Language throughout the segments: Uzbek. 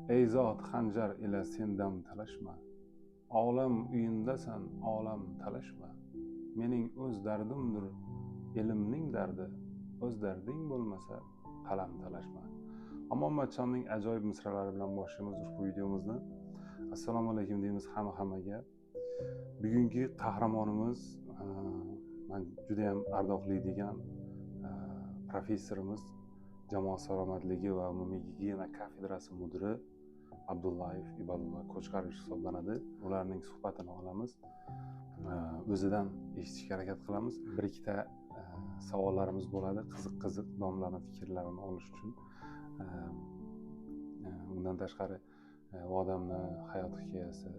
Ey zot xanjar ila sendam talashma. Olam uyindasan, olam talashma. Mening o'z dardimdir, elimning dardi. O'z darding bo'lmasa, qalam talashma. Amon Matchonning ajoyib misralari bilan boshlaymiz ushbu videomizni. Assalomu alaykum deymiz hammaga. Bugungi qahramonimiz men juda ham ardoqlaydigan professorimiz, jamoat salomatligi va umumiy gigiyena kafedrasi mudiri Abdullayev Ibodulla Qo'chqarov hisoblanadi. Ularning suhbatini olamiz. O'zidan eshitishga harakat qilamiz. Bir ikkita savollarimiz bo'ladi. Qiziq domlaning fikrlarini olish uchun. Undan tashqari u odamni hayot hikoyasi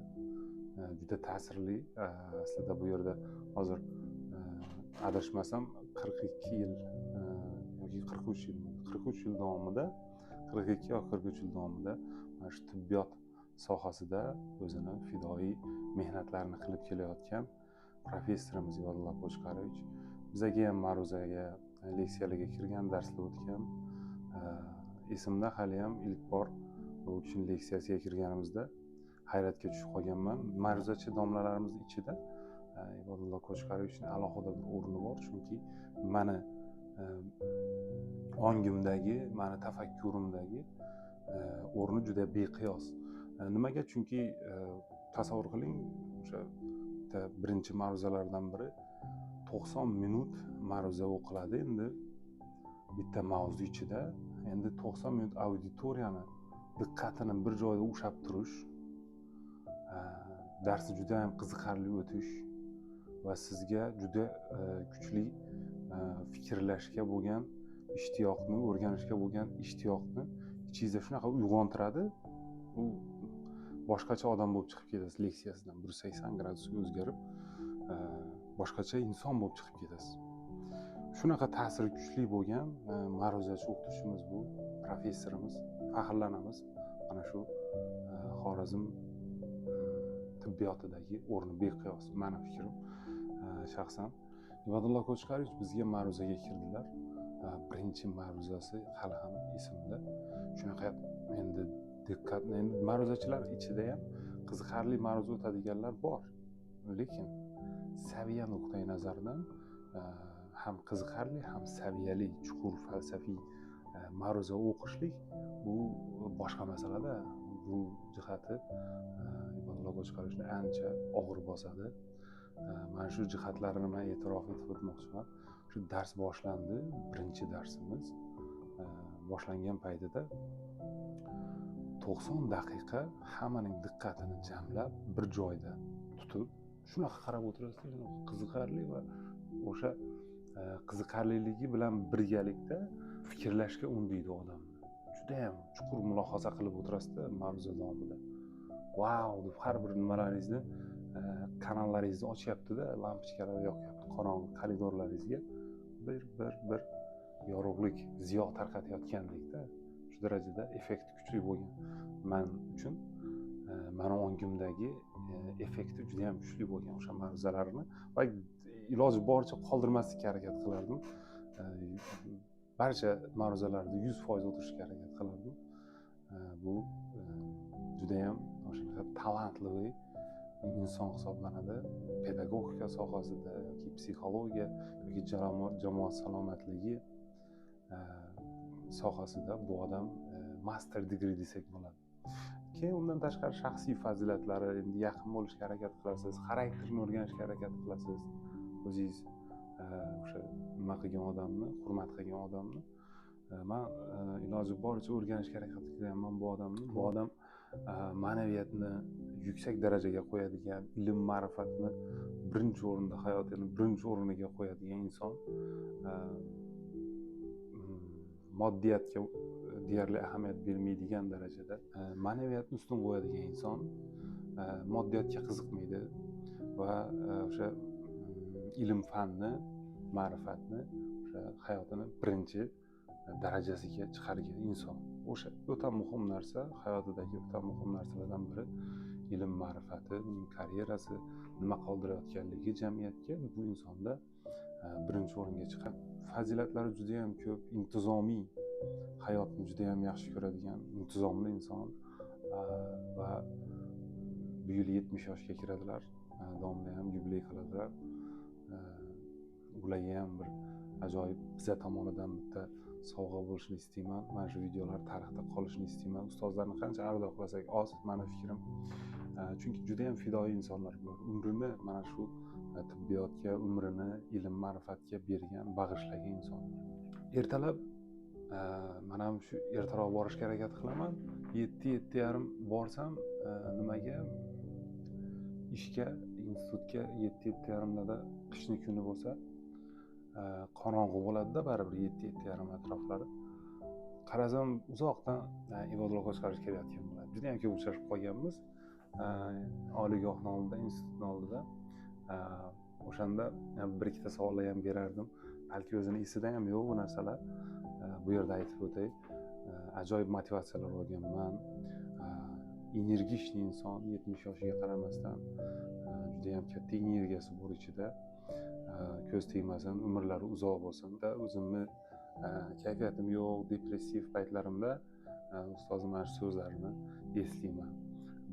juda ta'sirli. Aslida bu yerda hozir adashmasam 42 yil yoki 43 yil davomida 42 yoki 43 yil davomida mana shu tibbiyot sohasida o'zini fidoyi mehnatlarini qilib kelayotgan professorimiz Ibodulla Qo'chqarovich bizaga ham ma'ruzaga, leksiyalarga kirgan, darslar o'tgan. Esimda hali ham ilk bor u kishining leksiyasiga kirganimizda hayratga tushib qolganman. Ma'ruzachi domlalarimiz ichida Ibodulla Qo'chqarovichning alohida bir o'rni bor, chunki mani ongimdagi, mani tafakkurimdagi o'rni juda beqiyos. Nimaga? Chunki tasavvur qiling, o'sha birinchi ma'ruzalardan biri 90 minut ma'ruza o'qiladi. Endi bitta mavzu ichida endi 90 minut auditoriyani diqqatini bir joyda ushlab turish, darsni juda ham qiziqarli o'tish va sizga juda kuchli fikrlashga bo'lgan ishtiyoqni, o'rganishga bo'lgan ishtiyoqni ichingizda shunaqa uyg'ontiradi, u boshqacha odam bo'lib chiqib ketasiz. Leksiyasidan 180 gradusga o'zgarib boshqacha inson bo'lib chiqib ketasiz. Shunaqa ta'siri kuchli bo'lgan ma'ruzachi o'qituvchimiz bu professorimiz. Faxrlanamiz mana shu Xorazm tibbiyotidagi o'rni beqiyos. Meni fikrim shaxsan Ibodulla Qo'chqarovich bizga ma'ruzaga kirdilar. Birinchi ma'ruzasi hali ham esimda. Shunaqa endi diqqatni, endi ma'ruzachilar ichida ham qiziqarli ma'ruza o'tadiganlar bor, lekin saviya nuqtai nazaridan ham qiziqarli, ham saviyali, chuqur falsafiy ma'ruza o'qishlik bu boshqa masalada. Bu jihati Ibodulla Qo'chqarovichni ancha og'ir bosadi. Mana shu jihatlarini men e'tirof etib o'tmoqchiman. Shu dars boshlandi, birinchi darsimiz boshlangan paytida 90 daqiqa hammaning diqqatini jamlab bir joyda tutib shunaqa qarab o'tirasiz, qiziqarli va o'sha qiziqarliligi bilan birgalikda fikrlashga undaydi odamni. Juda ham chuqur mulohaza qilib o'tirasizda mavzu davomida. Wow deb har bir nimalaringizni, kanallaringizni ochyapti-da, lampochkalar yoqyapti, qorong'i koridorlaringizga bir yorug'lik, ziyo tarqatayotgandek-da. Shu darajada effekti kuchli bo'lgan. Men uchun meni ongimdagi effekti juda ham kuchli bo'lgan o'sha mavzularni va iloji boricha qoldirmaslikka harakat qilardim. Barcha ma'ruzalarda 100% o'tirishga harakat qilardim. Bu juda ham o'sha talantli inson hisoblanadi. Pedagogika sohasida yoki psixologiya yoki jamoat salomatligi sohasida bu odam master degree desak bo'ladi. Keyin undan tashqari shaxsiy fazilatlari, endi yaqin bo'lishga harakat qilasiz, xarakterini o'rganishga harakat qilasiz. O'zingiz o'sha nima qilgan odamni, hurmat qilgan odamni men iloji boricha o'rganishga harakat qilyapman bu odamni. Bu odam ma'naviyatni yuksak darajaga qo'yadigan, ilm ma'rifatni birinchi o'rinda, hayotini birinchi o'rniga qo'yadigan inson. Moddiyatga deyarli ahamiyat bermaydigan darajada ma'naviyatni ustun qo'yadigan inson, moddiyatga qiziqmaydi va o'sha ilm fanni, ma'rifatni o'sha hayotini birinchi darajasiga chiqargan inson. O'sha o'ta muhim narsa, hayotidagi o'ta muhim narsalardan biri ilm ma'rifati, uning karyerasi nima qoldirayotganligi jamiyatga bu insonda birinchi o'ringa chiqadi. Fazilatlari juda ham ko'p, intizomiy hayotni juda ham yaxshi ko'radigan, intizomli inson, va bu yil 70 yoshga kiradilar. Domla ham yubiley qiladilar. Ularga ham bir ajoyib biza tomonidan bitta sovg'a bo'lishini istayman. Mana shu videolar tarixda qolishini istayman. Ustozlarni qancha ardoqlasak oz, mani fikrim. Chunki juda ham fidoyi insonlar bular. Umrini mana shu tibbiyotga, umrini ilm ma'rifatga bergan, bag'ishlagan insonlar. Ertalab men ham shu ertaroq borishga harakat qilaman. 7:30 borsam nimaga ishga, institutga 7:30da qishni kuni bo'lsa qorong'u bo'ladi-da, baribir 7:30 atroflari. Qarasam uzoqdan Ibodullo Qo'chqarish kelayotgan bo'ladi. Juda ham ko'p uchrashib qolganmiz. Oliygohning oldida, institutning oldida. O'shanda bir ikkita savollar ham berardim. Balki o'zini esida ham yo'q bu narsalar. Bu yerda aytib o'tay. Ajoyib motivatsiyalar olganman. Energishli inson, 70 yoshiga qaramasdan juda ham katta energiyasi bor ichida. Ko'z tegmasin, umrlari uzoq bo'lsin. O'zimni kayfiyatim yo'q, depressiv paytlarimda ustozim mana shu so'zlarini eslayman.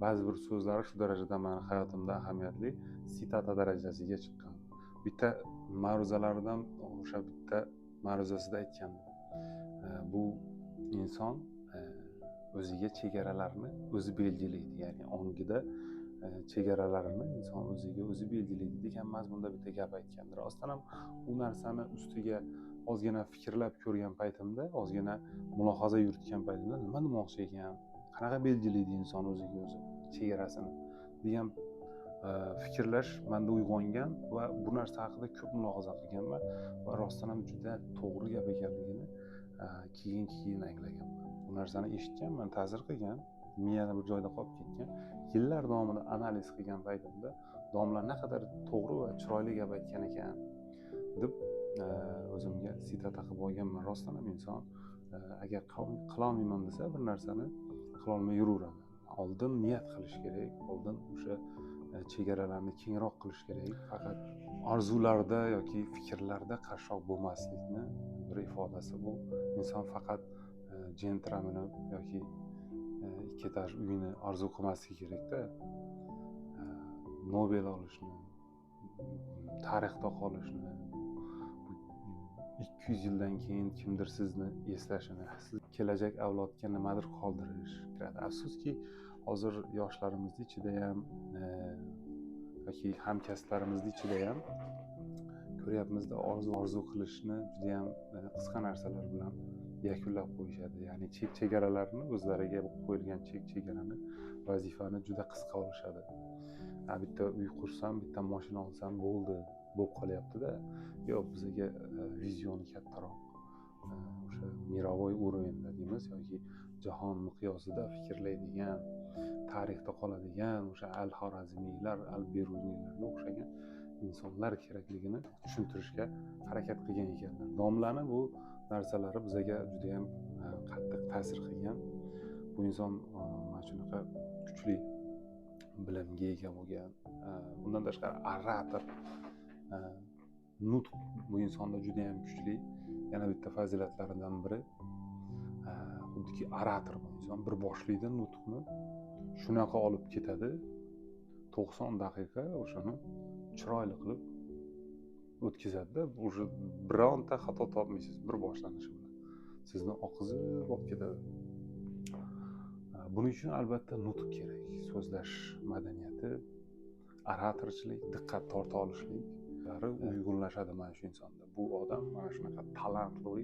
Ba'zi bir so'zlari shu darajada meni hayotimda ahamiyatli, sitata darajasiga chiqqan. Bitta ma'ruzalaridan o'sha bitta ma'ruzasida aytgandi. Bu inson o'ziga chegaralarni o'zi belgilaydi, ya'ni ongida chegaralarini inson o'ziga o'zi belgilaydi degan mazmunda bitta gap aytgandir. Rostdan ham u narsani ustiga ozgina fikrlab ko'rgan paytimda, ozgina mulohaza yuritgan paytimda nima demoqchi ekan, qanaqa belgilaydi inson o'ziga o'zi chegarasini degan fikrlash menda uyg'ongan va bu narsa haqida ko'p mulohaza qilganman va rostdan ham juda to'g'ri gap ekanligini keyin anglaganman. Bu narsani eshitganman, ta'sir qilgan, miyada bir joyda qolib ketgan. Yillar davomida analiz qilgan paytimda domla naqadar to'g'ri va chiroyli gap aytgan ekan deb o'zimga sitata qilib olganman. Rostdan ham inson agar qilolmayman desa bir narsani qilolmay yuraveradi. Oldin niyat qilish kerak, oldin o'sha chegaralarni kengroq qilish kerak. Faqat orzularda yoki fikrlarda qarshoq bo'lmaslikni bir ifodasi bu. Inson faqat jentra minib yoki ikki etaj uyni orzu qilmasligi kerak-da. Nobel olishni, tarixda qolishni, 200 yildan keyin kimdir sizni eslashini, siz kelajak avlodga nimadir qoldirish kerak. Afsuski, hozir yoshlarimizni ichida ham yoki hamkasblarimizni ichida ham ko'ryapmizda orzu qilishni juda ham qisqa narsalar bilan yakunlab qo'yishadi. Ya'ni chegaralarni o'zlariga qo'yilgan chegarani, vazifani juda qisqa olishadi. Bitta uy qursam, bitta mashina olsam bo'ldi, bo'lib qolyapti-da. Yo'q, bizga vizioni kattaroq, o'sha mirovoy уровеньda deymiz yoki jahon miqyosida fikrlaydigan, tarixda qoladigan o'sha al-Xorazmiylar, al-Beruniylarga o'xshagan insonlar kerakligini tushuntirishga harakat qilgan ekanlar. Domlani bu narsalari bizga juda ham qattiq ta'sir qilgan. Bu inson mana shunaqa kuchli bilimga ega bo'lgan. Bundan tashqari orator, nutq bu insonda juda ham kuchli. Yana bitta fazilatlaridan biri xuddiki orator bu inson bir boshlaydi nutqni, shunaqa olib ketadi. 90 daqiqa o'shani chiroyli qilib o'tkazadi-da. O'sha bironta xato topmaysiz bir boshlanishi bilan. Sizni oqizib olib ketadi. Buning uchun albatta nutq kerak. So'zlash madaniyati, oratorchilik, diqqat torta olishlari uyg'unlashadi mana shu insonda. Bu odam mana shunaqa talantli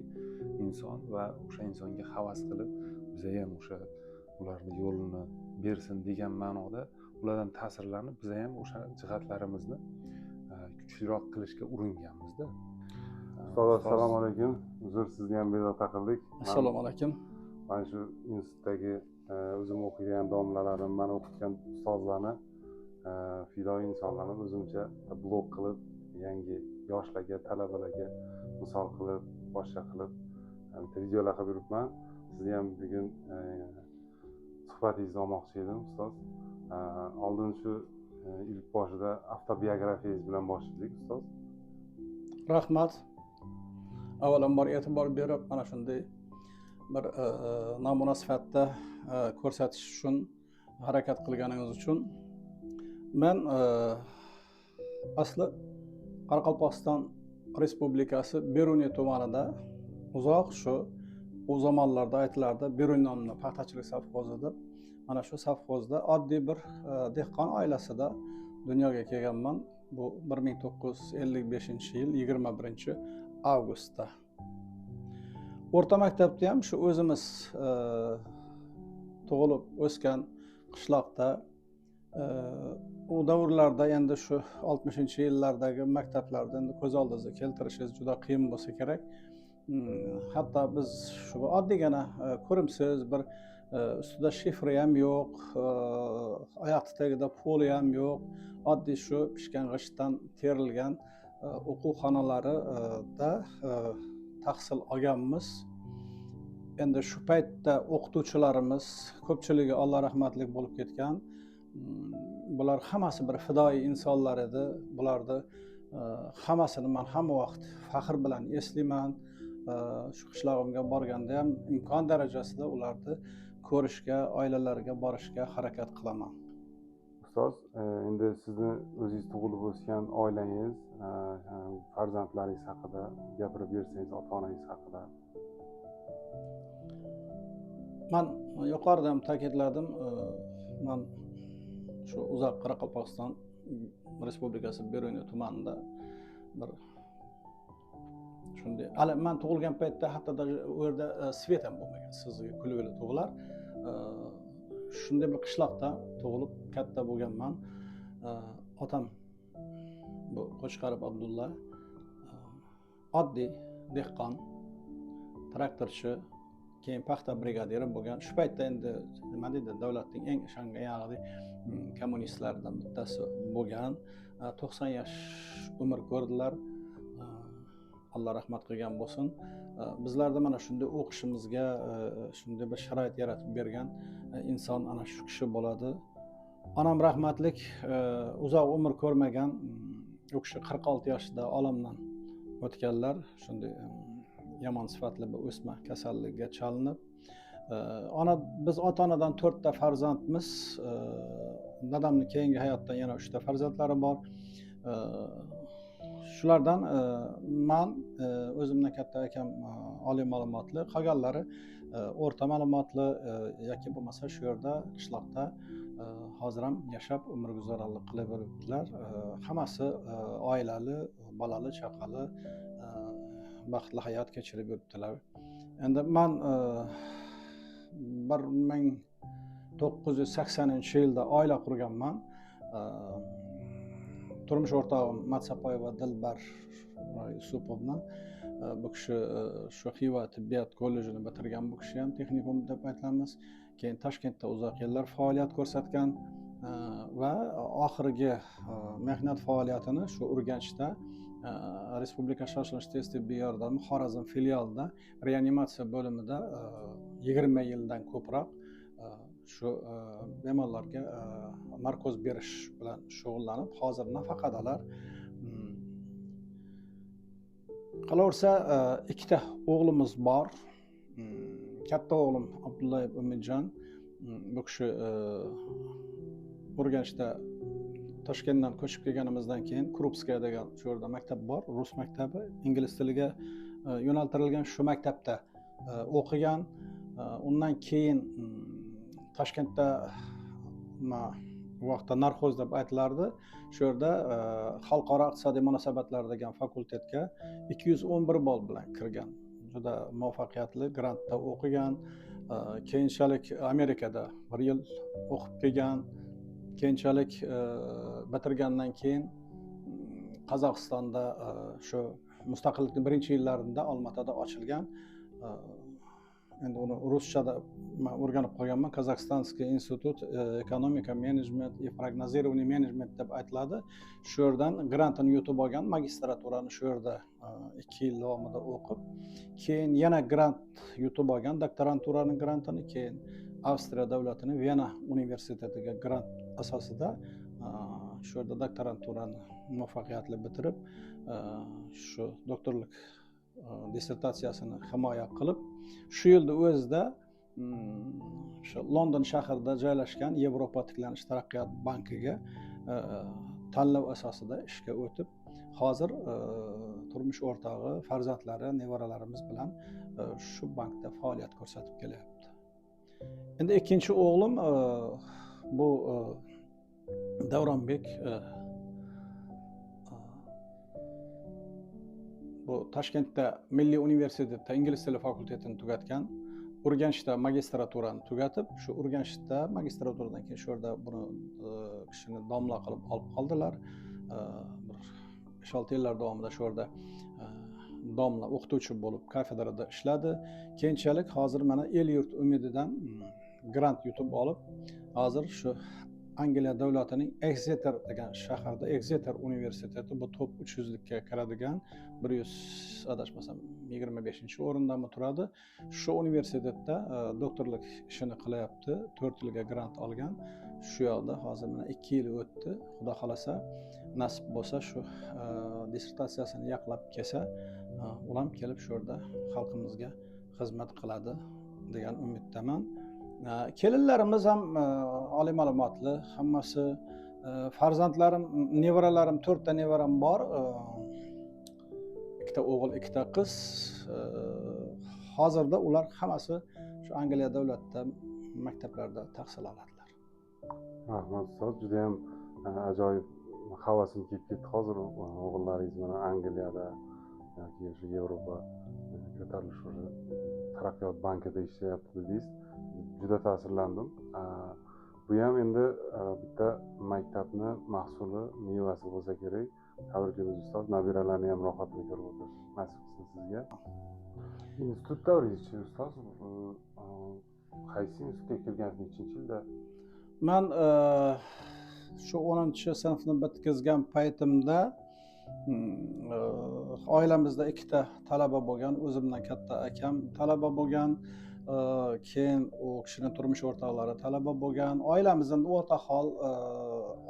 inson va o'sha insonga havas qilib, biza ham o'sha ularni yo'lini bersin degan ma'noda ulardan ta'sirlanib, biza ham o'sha jihatlarimizni kuchliroq qilishga uringanmiz-da. Ustoz, assalomu alaykum. Uzr, sizni ham bezovta qildik. Assalomu alaykum. Mana shu institutdagi o'zim o'qigan domlalarim, men o'qitgan ustozlarni, fidoyi insonlarni o'zimcha blog qilib, yangi yoshlarga, talabalarga misol qilib, boshqa qilib bitta videolar qilib yuribman. Sizni ham bugun suhbatingizni olmoqchi edim, ustoz. Oldin shu ilk boshida avtobiografiyangiz bilan boshladik, ustoz. Rahmat. Avvalambor e'tibor berib, mana shunday bir namuna sifatida ko'rsatish uchun harakat qilganingiz uchun. Men asli Qoraqalpog'iston Respublikasi Beruniy tumanida uzoq shu o zamonlarda aytilardi Beruniy nomli paxtachilik sovxozi deb. Mana shu sovxozda oddiy bir dehqon oilasida dunyoga kelganman. Bu 1955-yil 21-avgustda. O'rta maktabda ham shu o'zimiz tug'ilib o'sgan qishloqda, u davrlarda endi shu 60-yillardagi maktablarda endi ko'z oldingizga keltirishingiz juda qiyin bo'lsa kerak. Hatto biz shu oddiygina ko'rimsiz bir ustida shifri ham yo'q, oyoq tagida poli ham yo'q, oddiy shu pishgan g'ishtdan terilgan o'quv-xonalarida tahsil olganmiz. Endi shu paytda o'qituvchilarimiz ko'pchiligi Alloh rahmatlik bo'lib ketgan. Bular hammasi bir fidoyi insonlar edi. Bularni hammasini men hamma vaqt faxr bilan eslayman. Shu qishlog'imga borganda ham imkon darajasida ularni ko'rishga, oilalariga borishga harakat qilaman. Ustoz, endi sizni o'zingiz tug'ilib o'sgan oilangiz, farzandlaringiz haqida gapirib bersangiz, ota-onangiz haqida. Men yuqorida ham ta'kidladim, men shu uzoq Qoraqalpog'iston Respublikasi Beruniy tumanida bir shunday, hali men tug'ilgan paytda hatto u yerda svet ham bo'lmagan, sizga kulgili tug'ular. Shunday bir qishloqda tug'ilib katta bo'lganman. Otam bu Qo'chqarov Abdulla oddiy dehqon, traktorchi, keyin paxta brigadiri bo'lgan. Shu paytda endi nima deydi, davlatning eng ishongan yog'li kommunistlardan bittasi bo'lgan. 90 yosh umr ko'rdilar. Alloh rahmat qilgan bo'lsin. Bizlarda mana shunday o'qishimizga shunday bir sharoit yaratib bergan inson ana shu kishi bo'ladi. Onam rahmatlik uzoq umr ko'rmagan, u kishi 46 yoshda olamdan o'tganlar. Shunday yomon sifatli bir o'sma kasalligiga chalinib. Biz ota-onadan 4 ta farzandmiz. Dadamning keyingi hayotdan yana 3 ta farzandlari bor. Shulardan men o'zimdan katta akam oliy ma'lumotli, qolganlari o'rta ma'lumotli yoki bo'lmasa shu yerda qishloqda hozir ham yashab umr guzoronlik qilib yuribdilar. Hammasi oilali, bolali, chaqali, baxtli hayot kechirib yuribdilar. Endi men 1980-yilda oila qurganman. Turmush o'rtog'im Matsapoyeva Dilbar Yusupovna. Bu kishi shu Xiva tibbiyot kollejini bitirgan. Bu kishi ham texnikum deb aytamiz. Keyin Toshkentda uzoq yillar faoliyat ko'rsatgan va oxirgi mehnat faoliyatini shu Urganchda Respublika shoshlanish tez tibbiy yordami Xorazm filialida reanimatsiya bo'limida 20 yildan ko'proq shu bemorlarga narkoz berish bilan shug'ullanib, hozir nafaqadalar. Qolaversa, 2 ta o'g'limiz bor. Katta o'g'lim Abdullayev Umidjon. Bu kishi Urganchda Toshkentdan ko'chib kelganimizdan keyin Krupskaya degan shu yerda maktab bor, rus maktabi, ingliz tiliga yo'naltirilgan shu maktabda o'qigan. Undan keyin Toshkentda vaqtda narxoz deb aytilardi. Shu yerda xalqaro iqtisodiy munosabatlar degan fakultetga 211 ball bilan kirgan. Juda muvaffaqiyatli grantda o'qigan. Keyinchalik Amerikada 1 yil o'qib kelgan. Keyinchalik bitirgandan keyin Qozog'istonda shu mustaqillikning birinchi yillarida Olmaotada ochilgan. Endi uni ruschada o'rganib qolganman. Qozog'istonskiy institut ekonomika menejment va prognozирование menejment deb aytiladi. Shu yerdan grantini yutib olgan, magistraturani shu yerda 2 yil davomida o'qib, keyin yana grant yutib olgan, doktoranturaning grantini, keyin Avstriya davlatining Vena universitetiga grant asosida shu yerda doktoranturani muvaffaqiyatli bitirib, shu doktorlik dissertatsiyasini himoya qilib, shu yilda o'zida shu London shahrida joylashgan Yevropa tiklanish taraqqiyot bankiga tanlov asosida ishga o'tib, hozir turmush o'rtog'i, farzandlari, nevaralarimiz bilan shu bankda faoliyat ko'rsatib kelyapti. Endi ikkinchi o'g'lim bu Davronbek bu Toshkentda Milliy universitetda ingliz tili fakultetini tugatgan, Urganchda magistraturani tugatib, shu Urganchda magistraturadan keyin shu yerda buni kishini domla qilib olib qoldilar. Bir 5-6 yillar davomida shu yerda domla o'qituvchi bo'lib kafedrada ishladi. Keyinchalik hozir mana El-yurt umididan grant yutib olib, hozir shu Angliya davlatining Exeter degan shaharda Exeter universiteti bu top 300 likka kiradigan 100 adashmasam 25-o'rindami turadi. Shu universitetda doktorlik ishini qilyapti. 4 yilga grant olgan. Shu yoqda hozir mana 2 yil o'tdi. Xudo xolasa, nasib bo'lsa shu dissertatsiyasini yaqlab kelsa, ular kelib shu yerda xalqimizga xizmat qiladi degan umiddaman. Kelinlarimiz ham oliy ma'lumotli, hammasi farzandlarim, nevaralarim, 4 ta nevaram bor. 2 ta o'g'il, 2 ta qiz. Hozirda ular hammasi shu Angliya davlatida maktablarda tahsil oladilar. Rahmat ustoz, juda ham ajoyib havasim kelib ketdi. Hozir o'g'illaringiz mana Angliyada yoki shu Yevropa ko'tarilish taraqqiyot bankida ishlayapti dedingiz. Juda ta'sirlandim. Bu ham endi bitta maktabni mahsuli, mevasi bo'lsa kerak. Tabriklaymiz ustoz, nabiralarni ham rohatini ko'rib o'tish nasib qilsin sizga. Institut davringizchi ustoz, qaysi institutga kirgansiz, nechinchi yilda? Men shu 10-sinfni bitkazgan paytimda oilamizda 2 ta talaba bo'lgan, o'zimdan katta akam talaba bo'lgan. Keyin u kishining turmush o'rtoqlari talaba bo'lgan. Oilamizning o'rta hol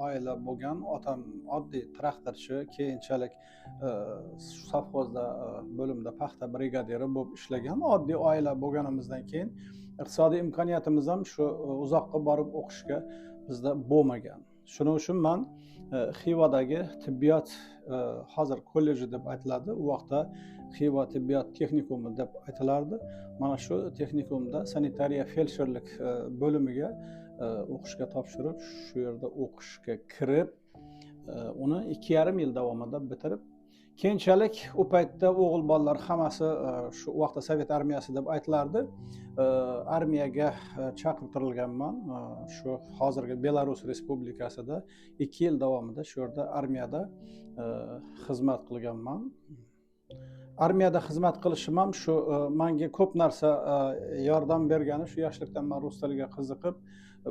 oila bo'lgan. Otam oddiy traktorchi, keyinchalik sovxozda bo'limda paxta brigadiri bo'lib ishlagan. Oddiy oila bo'lganimizdan keyin iqtisodiy imkoniyatimiz ham shu uzoqqa borib o'qishga bizda bo'lmagan. Shuning uchun men Xivadagi tibbiyot hozir kolleji deb aytiladi. U vaqtda Xiva tibbiyot texnikumi deb aytilardi. Mana shu texnikumda sanitariya feldsherlik bo'limiga o'qishga topshirib, shu yerda o'qishga kirib, uni 2,5 yil davomida bitirib, keyinchalik u paytda o'g'il bolalar hammasi shu vaqtda Sovet armiyasi deb aytilardi. Armiyaga chaqirtirilganman. Shu hozirgi Belarus Respublikasida 2 yil davomida shu yerda armiyada xizmat qilganman. Armiyada xizmat qilishim ham shu menga ko'p narsa yordam bergani, shu yoshlikdan men rus tiliga qiziqib,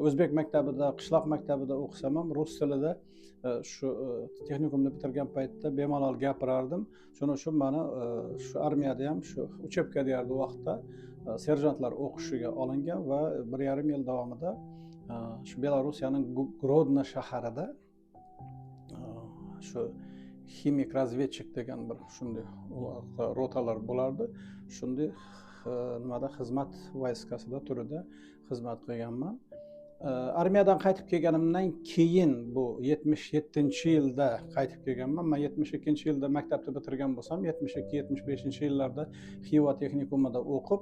o'zbek maktabida, qishloq maktabida o'qisam ham rus tilida shu texnikumni bitirgan paytda bemalol gapirardim. Shuning uchun meni shu armiyada ham shu uchebka deyardi vaqtda serjantlar o'qishiga olingan va 1,5 yil davomida shu Belorussiyaning Grodno shaharida shu ximik razvedchik degan bir shunday rotalar bo'lardi. Shunday nimada xizmat vayskasida turida xizmat qilganman. Armiyadan qaytib kelganimdan keyin bu 77-yilda qaytib kelganman. Men 72-yilda maktabni bitirgan bo'lsam, 72-75-yillarda Xiva texnikumida o'qib,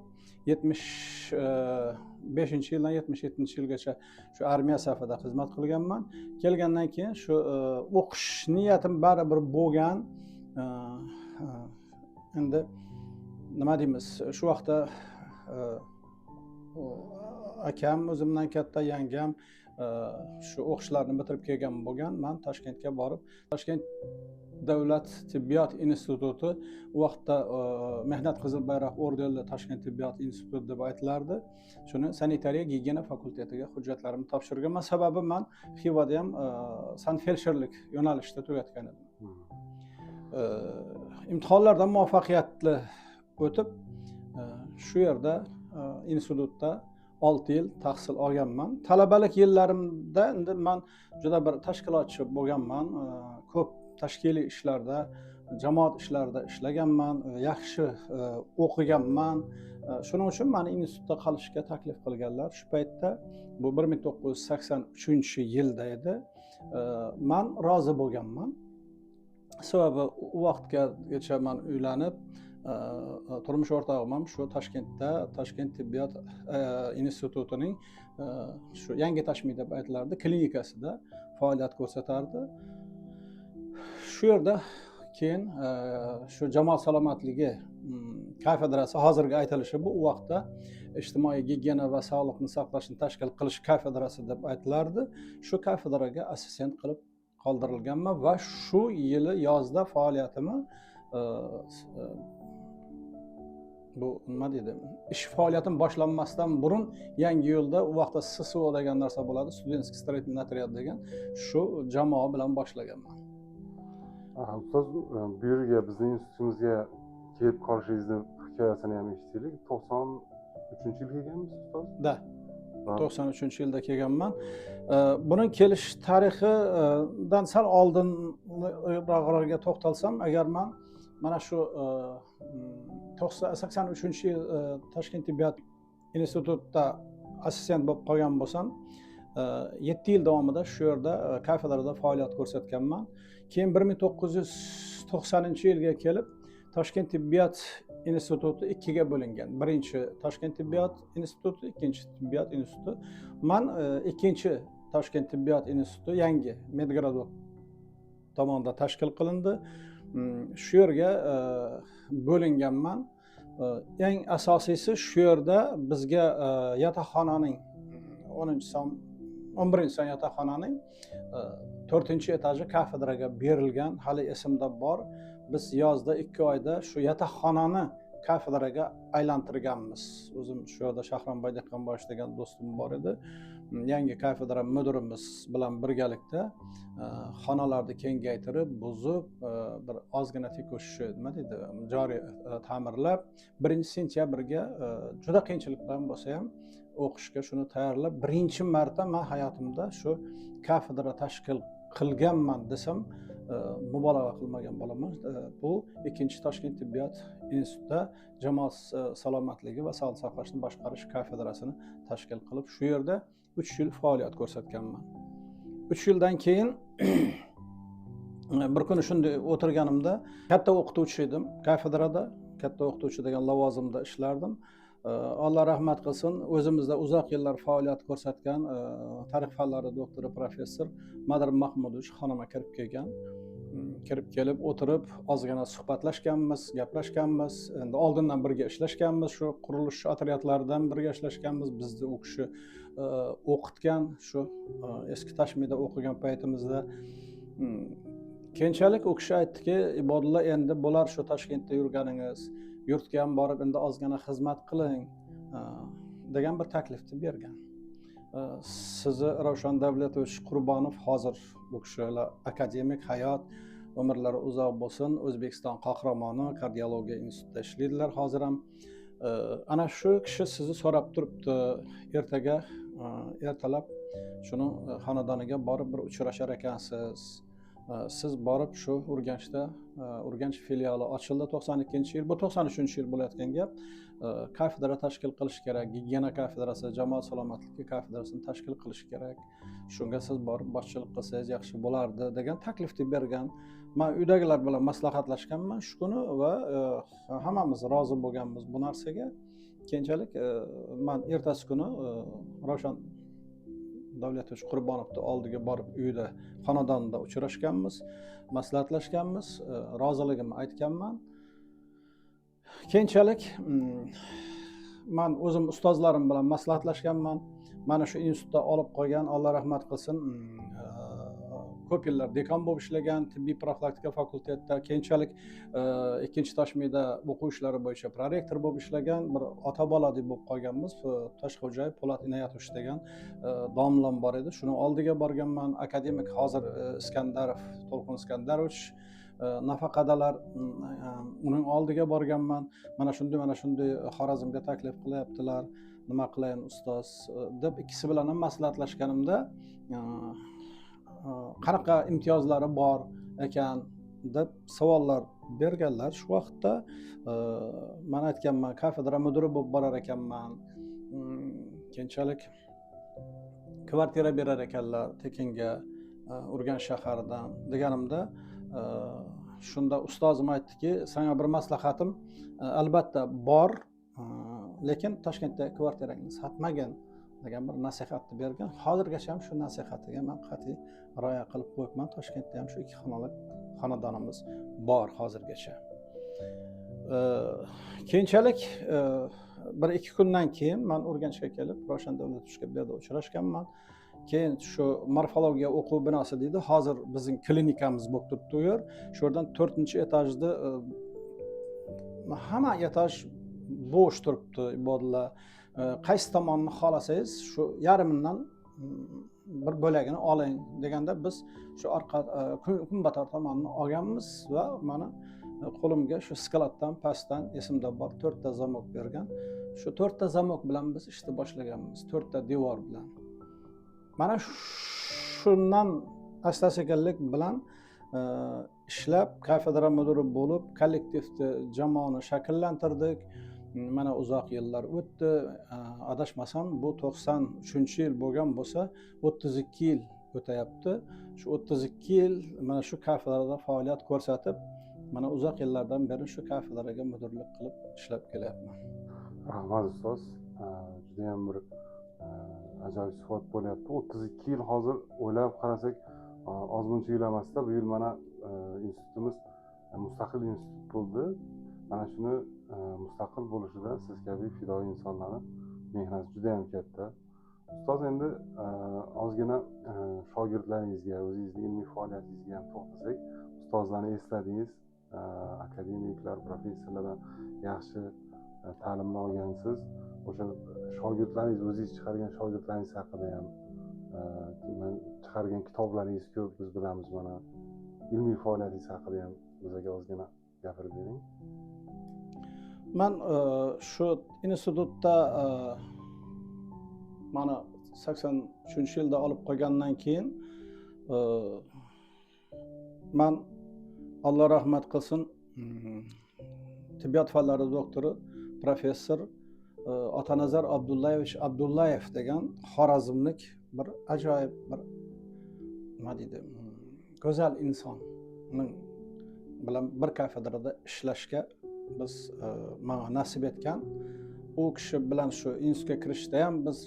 75-yildan 77-yilgacha shu armiya safida xizmat qilganman. Kelgandan keyin shu o'qish niyatim baribir bo'lgan. Endi nima deymiz, shu vaqtda akam, o'zimdan katta yangam shu o'qishlarni bitirib kelgan bo'lgan. Men Toshkentga borib, Toshkent davlat tibbiyot instituti, u vaqtda mehnat qizil bayroq ordenli Toshkent tibbiyot instituti deb aytilardi. Shuni sanitariya gigiyena fakultetiga hujjatlarimni topshirganman. Sababi men Xivada ham sanfeldsherlik yo'nalishida tugatgan edim. Imtihonlardan muvaffaqiyatli o'tib, shu yerda institutda 6 yil tahsil olganman. Talabalik yillarimda endi men juda bir tashkilotchi bo'lganman. Ko'p tashkiliy ishlarda jamoat ishlarida ishlaganman, yaxshi o'qiganman. Shuning uchun meni institutda qolishga taklif qilganlar. Shu paytda bu 1983-yilda edi. Men rozi bo'lganman. Sababi u vaqtgacha men uylanib, turmush o'rtog'im ham shu Toshkentda Toshkent tibbiyot institutining shu yangi tashmi deb aytilardi, klinikasida faoliyat ko'rsatardi. Shu yerda keyin shu jamoat salomatligi kafedrasi hozirgi aytilishi bu vaqtda ijtimoiy gigiyena va sog'liqni saqlashni tashkil qilish kafedrasi deb aytilardi. Shu kafedraga assistent qilib qoldirilganman va shu yili yozda faoliyatimni bu nima deydi, ish faoliyatim boshlanmasdan burun Yangi yo'lda u vaqtda SSO degan narsa bo'ladi, Studentskiy stроительный отряд degan, shu jamoa bilan boshlaganman. Ustoz, bu yerga bizning institutimizga kelib qolishingizni hikoyasini ham eshitdik. 93-yil kelganmiz ustoz? Da. 93-yilda kelganman. Buning kelish tarixidan sal oldinroqlarga to'xtalsam, agar men mana shu 83-yil Toshkent tibbiyot institutida assistent bo'lib qolgan bo'lsam, 7 yil davomida shu yerda kafedrada faoliyat ko'rsatganman. Keyin 1990-yilga kelib Toshkent tibbiyot instituti ikkiga bo'lingan. Birinchi Toshkent tibbiyot instituti, ikkinchi tibbiyot instituti. Men ikkinchi Toshkent tibbiyot instituti yangi Medgradov tomonidan tashkil qilindi. Shu yerga bo'linganman. Eng asosiysi shu yerda bizga yotoqxonaning 11-son yotoqxonaning 4-etaji kafedraga berilgan, hali esimda bor. Biz yozda 2 oyda shu yotoqxonani kafedraga aylantirganmiz. O'zim shu yerda Shahramboy Dehqonboyev degan do'stim bor edi. Yangi kafedra mudirimiz bilan birgalikda xonalarni kengaytirib, buzib, bir ozgina tikush nima deydi, joriy ta'mirlab, 1-sentyabrga juda qiyinchilik bilan bo'lsa ham o'qishga shuni tayyorlab, birinchi marta men hayotimda shu kafedra tashkil qilganman desam mubolag'a qilmagan bo'laman. Bu ikkinchi Toshkent tibbiyot institutida jamoat salomatligi va sog'liqni saqlashni boshqarish kafedrasini tashkil qilib, shu yerda 3 yil faoliyat ko'rsatganman. 3 yildan keyin bir kuni shunday o'tirganimda, katta o'qituvchi edim kafedrada, katta o'qituvchi degan lavozimda ishlardim. Alloh rahmat qilsin, o'zimizda uzoq yillar faoliyat ko'rsatgan tarix fanlari doktori professor Madir Mahmudovich xonama kirib kelgan. Kirib kelib o'tirib, ozgina suhbatlashganmiz, gaplashganmiz. Endi oldindan birga ishlashganmiz, shu qurilish otryadlaridan birga ishlashganmiz. Bizni u kishi o'qitgan, shu eski Tashmida o'qigan paytimizda. Keyinchalik u kishi aytdiki, Ibodulla, endi bo'lar shu Toshkentda yurganingiz, yurtga ham borib endi ozgina xizmat qiling degan bir taklifni bergan. Sizni Ravshan Davletovich Qurbonov hozir bu kishilar akademik hayot, umrlari uzoq bo'lsin, O'zbekiston qahramoni, kardiologiya institutida ishlaydilar hozir ham. Ana shu kishi sizni so'rab turibdi, ertaga ertalab shuni xonadoniga borib bir uchrashar ekansiz. Siz borib shu Urganchda, Urganch filiali ochildi 92-yil, bu 93-yil bo'layotgan gap. Kafedra tashkil qilish kerak, gigiyena kafedrasi, jamoat salomatligi kafedrasini tashkil qilish kerak. Shunga siz borib boshchilik qilsangiz yaxshi bo'lardi degan taklifni bergan. Men uydagilar bilan maslahatlashganman shu kuni va hammamiz rozi bo'lganmiz bu narsaga. Keyinchalik men ertasi kuni Ravshan Davletovich Qurbonovni oldiga borib uyda xonadonda uchrashganmiz, maslahatlashganmiz, roziligimni aytganman. Keyinchalik men o'zim ustozlarim bilan maslahatlashganman. Mana shu institutda olib qolgan, Alloh rahmat qilsin, ko'p yillar dekan bo'lib ishlagan, tibbiy profilaktika fakultetida, keyinchalik ikkinchi Toshmida o'quv ishlari bo'yicha prorektor bo'lib ishlagan, bir ota-bola deb bo'lib qolganmiz. Toshxo'jayev Po'lat Inoyatovich degan domlam bor edi. Shuni oldiga borganman. Akademik hozir Iskandarov, To'lqin Iskandarovich nafaqadalar, uning oldiga borganman. Mana shunday Xorazmga taklif qilyaptilar. Nima qilayin ustoz deb ikkisi bilan ham maslahatlashganimda, qanaqa imtiyozlari bor ekan deb savollar berganlar. Shu vaqtda man aytganman, kafedra mudiri bo'lib borar ekanman. Keyinchalik kvartira berar ekanlar tekinga Urganch shaharidan deganimda, shunda ustozim aytdiki, senga bir maslahatim albatta bor, lekin Toshkentda kvartirangni sotmagin degan bir nasihatni bergan. Hozirgacha ham shu nasihatiga men qat'iy rioya qilib qo'yibman. Toshkentda ham shu 2 xonali xonadonimiz bor hozirgacha. Keyinchalik 1-2 kundan keyin men Urganchga kelib, Ravshan Davlatovich bu yerda uchrashganman. Keyin shu morfologiya o'quv binosi deydi, hozir bizning klinikamiz bo'lib turibdi u yer. Shu yerdan 4-etajda hamma etaj bo'sh turibdi, ibodalar. Qaysi tomonni xohlasangiz shu yarimidan bir bo'lagini oling deganda biz shu orqa kunbotar tomonni olganmiz va mana qo'limga shu skalatdan pastdan esimda bor 4 ta zamok bergan. Shu 4 ta zamok bilan biz ishni boshlaganmiz, 4 ta devor bilan. Mana shundan asta-sekinlik bilan ishlab, kafedra mudiri bo'lib, kollektivni, jamoani shakllantirdik. Mana uzoq yillar o'tdi. Adashmasam bu 93-yil bo'lgan bo'lsa, 32 yil o'tayapti. Shu 32 yil mana shu kafedrada faoliyat ko'rsatib, mana uzoq yillardan beri shu kafedraga mudirlik qilib ishlab kelyapman. Rahmat ustoz. Juda ham bir ajoyib suhbat bo'lyapti. 32 yil hozir o'ylab qarasak, ozmuncha yil emasda, bu yil mana institutimiz mustaqil institut bo'ldi. Mana shuni mustaqil bo'lishida siz kabi fidoyi insonlarning mehnati juda ham katta. Ustoz, endi ozgina shogirdlaringizga, o'zingizning ilmiy faoliyatingizga ham to'xtalsak, ustozlarni esladingiz, akademiklar, professorlardan yaxshi ta'limni olgansiz. O'sha shogirdlaringiz, o'zingiz chiqargan shogirdlaringiz haqida ham, chiqargan kitoblaringiz ko'p, biz bilamiz. Mana ilmiy faoliyatingiz haqida ham bizga ozgina gapirib bering. Men shu institutda mana 83-yilda olib qolgandan keyin men Alloh rahmat qilsin, tibbiyot fanlari doktori, professor Otanazar Abdullayevich Abdullayev degan xorazmlik bir ajoyib bir nima deydi, go'zal insonning bilan bir kafedrada ishlashga biz menga nasib etgan. U kishi bilan shu institutga kirishda ham biz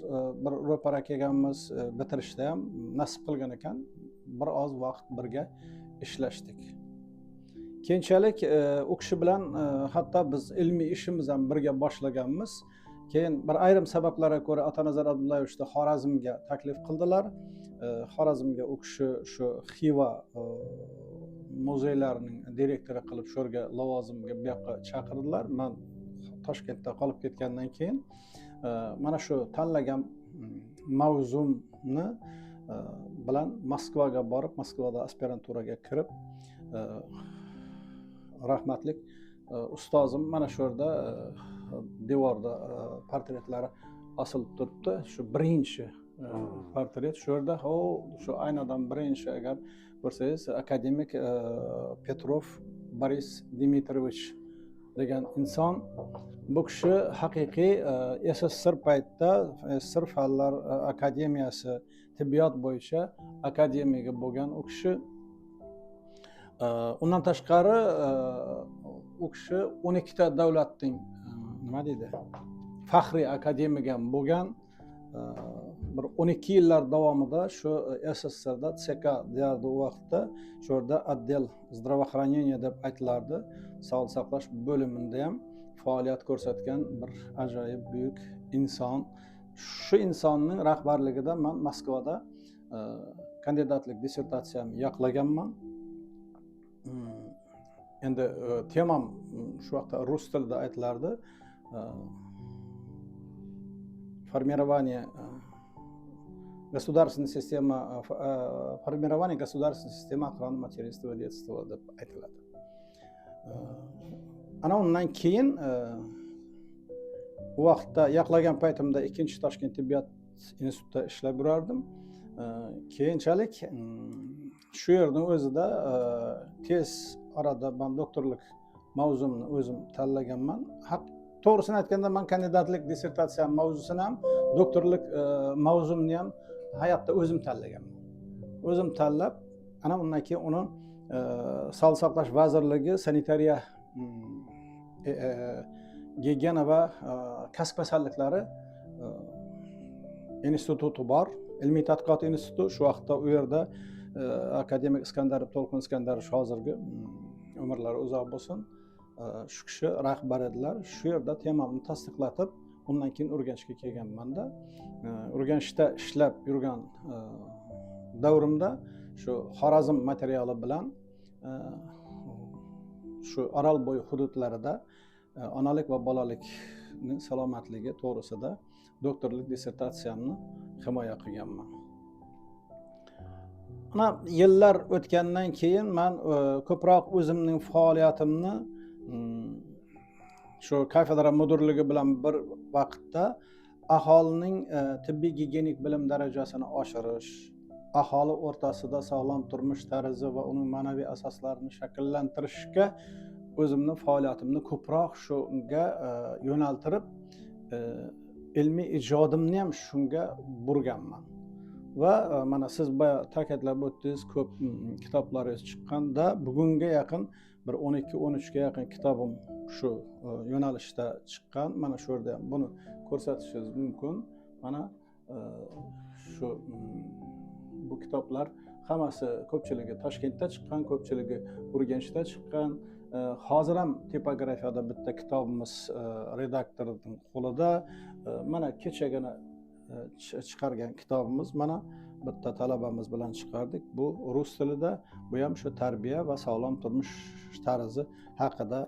bir ro'para kelganmiz, bitirishda ham nasib qilgan ekan, bir oz vaqt birga ishlashdik. Keyinchalik u kishi bilan hatto biz ilmiy ishimizni ham birga boshlaganmiz. Keyin bir ayrim sabablarga ko'ra Otanazar Abdullayevichni Xorazmga taklif qildilar. Xorazmga u kishi shu Xiva muzeylarining direktori qilib shu yerga lavozimga bu yoqqa chaqirdilar. Men Toshkentda qolib ketgandan keyin mana shu tanlagan mavzumni bilan Moskvaga borib, Moskvada aspiranturaga kirib, rahmatlik ustozim mana shu yerda devorda portretlari osilib turibdi. Shu birinchi portret shu yerda, shu aynadan birinchi agar ko'rsangiz, akademik Petrov Boris Dmitrovich degan inson. Bu kishi haqiqiy SSSR paytda SSSR fanlar akademiyasi tibbiyot bo'yicha akademiga bo'lgan u kishi. Undan tashqari u kishi 12 ta davlatning nima deydi, faxriy akademigi ham bo'lgan. Bir 12 yillar davomida shu SSSRda TSK deyardi u vaqtda, shu yerda отдел здравоохранения deb aytilardi, sog'liqni saqlash bo'limida ham faoliyat ko'rsatgan bir ajoyib buyuk inson. Shu insonning rahbarligida men Moskvada kandidatlik dissertatsiyamni yoqlaganman. Endi temam shu vaqtda rus tilida aytilardi. Формирование государственной системы охраны материнства и детства deb aytiladi. Ana undan keyin u vaqtda yoqlagan paytimda 2-Toshkent tibbiyot institutida ishlab yurardim. Keyinchalik shu yerning o'zida tez orada men doktorlik mavzumni o'zim tanlaganman. To'g'risini aytganda men kandidatlik dissertatsiyam mavzusini ham doktorlik mavzumni ham hayotda o'zim tanlaganman. O'zim tanlab, ana undan keyin uni Sog'liqni saqlash vazirligi sanitariya gigiyena va kasb kasalliklari instituti bor, ilmiy tadqiqot instituti. Shu vaqtda u yerda akademik Iskandarov, To'lqin Iskandarov hozirgi umrlari uzoq bo'lsin, shu kishi rahbar edilar. Shu yerda temamni tasdiqlatib, undan keyin Urganchga kelganman-da. Urganchda ishlab yurgan davrimda shu Xorazm materiali bilan shu Orolbo'yi hududlarida onalik va bolalikning salomatligi to'g'risida doktorlik dissertatsiyamni himoya qilganman. Ana yillar o'tgandan keyin men ko'proq o'zimning faoliyatimni shu kafedra mudirligi bilan bir vaqtda aholining tibbiy gigiyenik bilim darajasini oshirish, aholi o'rtasida sog'lom turmush tarzi va uning ma'naviy asoslarini shakllantirishga o'zimni faoliyatimni ko'proq shunga yo'naltirib, ilmiy ijodimni ham shunga burganman. Va mana siz boya ta'kidlab o'tdingiz, ko'p kitoblaringiz chiqqanda, bugunga yaqin bir 12-13 ga yaqin kitobim shu yo'nalishda chiqqan. Mana shu yerda ham buni ko'rsatishingiz mumkin. Mana shu bu kitoblar hammasi ko'pchiligi Toshkentda chiqqan, ko'pchiligi Urganchda chiqqan. Hozir ham tipografiyada bitta kitobimiz redaktorning qo'lida. Mana kechagina chiqargan kitobimiz, mana bitta talabamiz bilan chiqardik. Bu rus tilida, bu ham shu tarbiya va sog'lom turmush tarzi haqida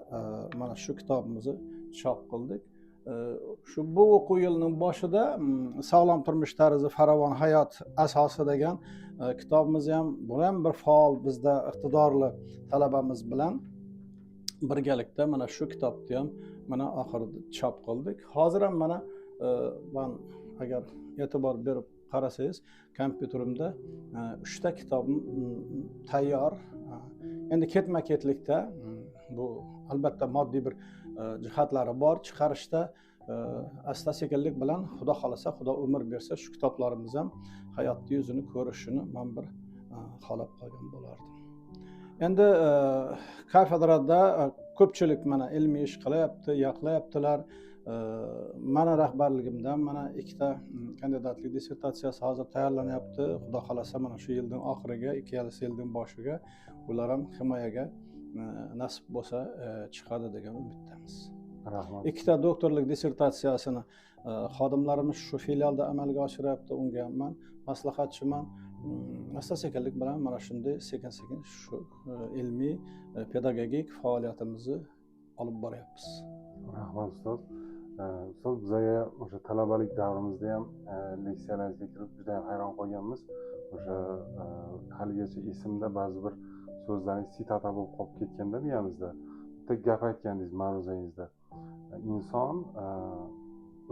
mana shu kitobimizni chop qildik. Shu bu o'quv yilining boshida sog'lom turmush tarzi farovon hayot asosi degan kitobimiz ham, bu ham bir faol bizda iqtidorli talabamiz bilan birgalikda mana shu kitobni ham mana oxirida chop qildik. Hozir ham mana men agar e'tibor berib qarasangiz, kompyuterimda 3 ta kitobim tayyor. Endi ketma-ketlikda bu albatta moddiy bir jihatlari bor. Chiqarishda asta-sekinlik bilan Xudo xolasa, Xudo umr bersa, shu kitoblarimiz ham hayotning yuzini ko'rishini men bir xohlab qolgan bo'lardim. Endi kafedrada ko'pchilik mana ilmiy ish qilyapti, yoqlayaptilar. Mana rahbarligimdan mana 2 ta kandidatlik dissertatsiyasi hozir tayyorlanyapti. Xudo xolasa mana shu yilning oxiriga, 2 yilning boshiga ular ham himoyaga nasib bo'lsa chiqadi degan umiddamiz. Rahmat. 2 ta doktorlik dissertatsiyasini xodimlarimiz shu filialda amalga oshiryapti. Unga men maslahatchiman. Asta-sekinlik bilan mana shunday sekin-sekin shu ilmiy pedagogik faoliyatimizni olib boryapmiz. Rahmat ustoz. Ustoz, bizga o'sha talabalik davrimizda ham leksiyalarga kirib juda ham hayron qolganmiz. O'sha haligacha esimda ba'zi bir so'zlaringiz sitata bo'lib qolib ketganda miyamizda bitta gap aytgandingiz ma'ruzangizda. Inson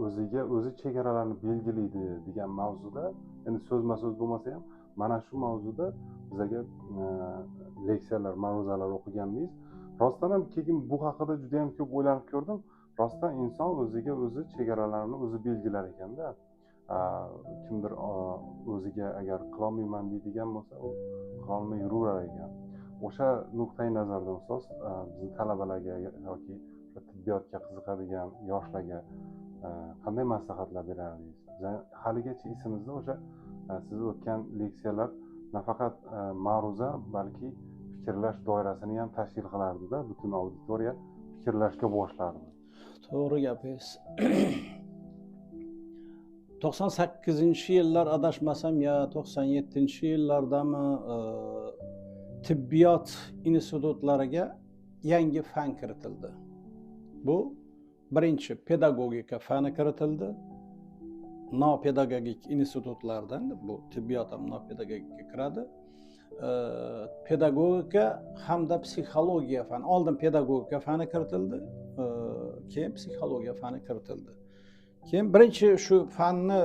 o'ziga o'zi chegaralarni belgilaydi degan mavzuda, endi so'zma-so'z bo'lmasa ham mana shu mavzuda bizga leksiyalar, ma'ruzalar o'qigandingiz. Rostdan ham keyin bu haqida juda ham ko'p o'ylanib ko'rdim. Rostdan inson o'ziga o'zi chegaralarini o'zi belgilar ekanda. Kimdir o'ziga agar qilolmayman deydigan bo'lsa, u qilolmay yuraverar ekan. O'sha nuqtai nazardan ustoz, bizning talabalarga yoki tibbiyotga qiziqadigan yoshlarga qanday maslahatlar berardingiz? Haligacha esimizda o'sha siz o'tgan leksiyalar nafaqat ma'ruza, balki fikrlash doirasini ham tashkil qilardi-da, butun auditoriya fikrlashga boshlardi. To'g'ri gapingiz. 98-yillar adashmasam ya 97-yillardami tibbiyot institutlariga yangi fan kiritildi. Bu birinchi pedagogika fani kiritildi. Nopedagogik institutlardan, bu tibbiyot ham nopedagogika kiradi. Pedagogika hamda psixologiya fani. Oldin pedagogika fani kiritildi, keyin psixologiya fani kiritildi. Keyin birinchi shu fanni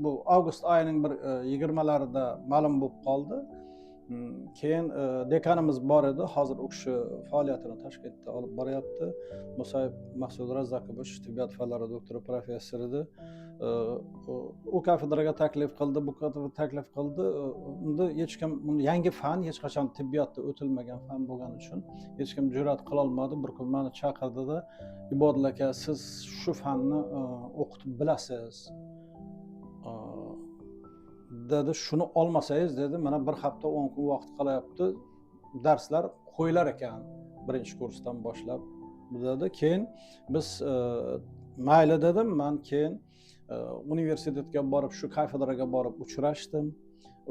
bu avgust oyining bir 20larida ma'lum bo'lib qoldi. Keyin dekanimiz bor edi, hozir u kishi faoliyatini Toshkentda olib boryapti. Musayev Maqsud Razzakovich, tibbiyot fanlari doktori, professor edi. U kafedraga taklif qildi, bu kafedraga taklif qildi. Unda hech kim, yangi fan, hech qachon tibbiyotda o'tilmagan fan bo'lgani uchun hech kim jur'at qila olmadi. Bir kun meni chaqirdi-da, Ibodat aka, siz shu fanni o'qitib bilasiz. Dedi, shuni olmasangiz dedi, mana bir hafta 10 kun vaqt qolyapti, darslar qo'yilar ekan birinchi kursdan boshlab dedi. Keyin biz mayli dedim, men keyin universitetga borib, shu kafedraga borib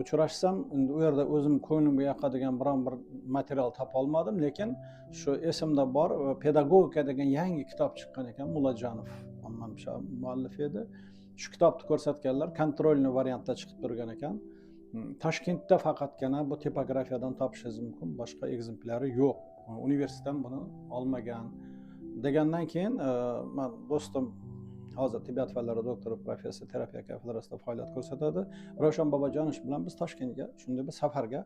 uchrashsam, endi u yerda o'zim ko'nglimga yoqadigan biron bir material topa olmadim, lekin shu esimda bor, pedagogika degan yangi kitob chiqqan ekan, Mullajonov manimcha muallif edi. Shu kitobni ko'rsatganlar, kontrolni variantda chiqib turgan ekan. Toshkentda faqatgina bu tipografiyadan topishingiz mumkin, boshqa ekzemplari yo'q. Universitetdan buni olmagan. Degandan keyin men do'stim hozir tibbiyot fanlari doktori, professor, terapiya kafedrasida faoliyat ko'rsatadi. Ravshan Bobojonovich bilan biz Toshkentga shunday bir safarga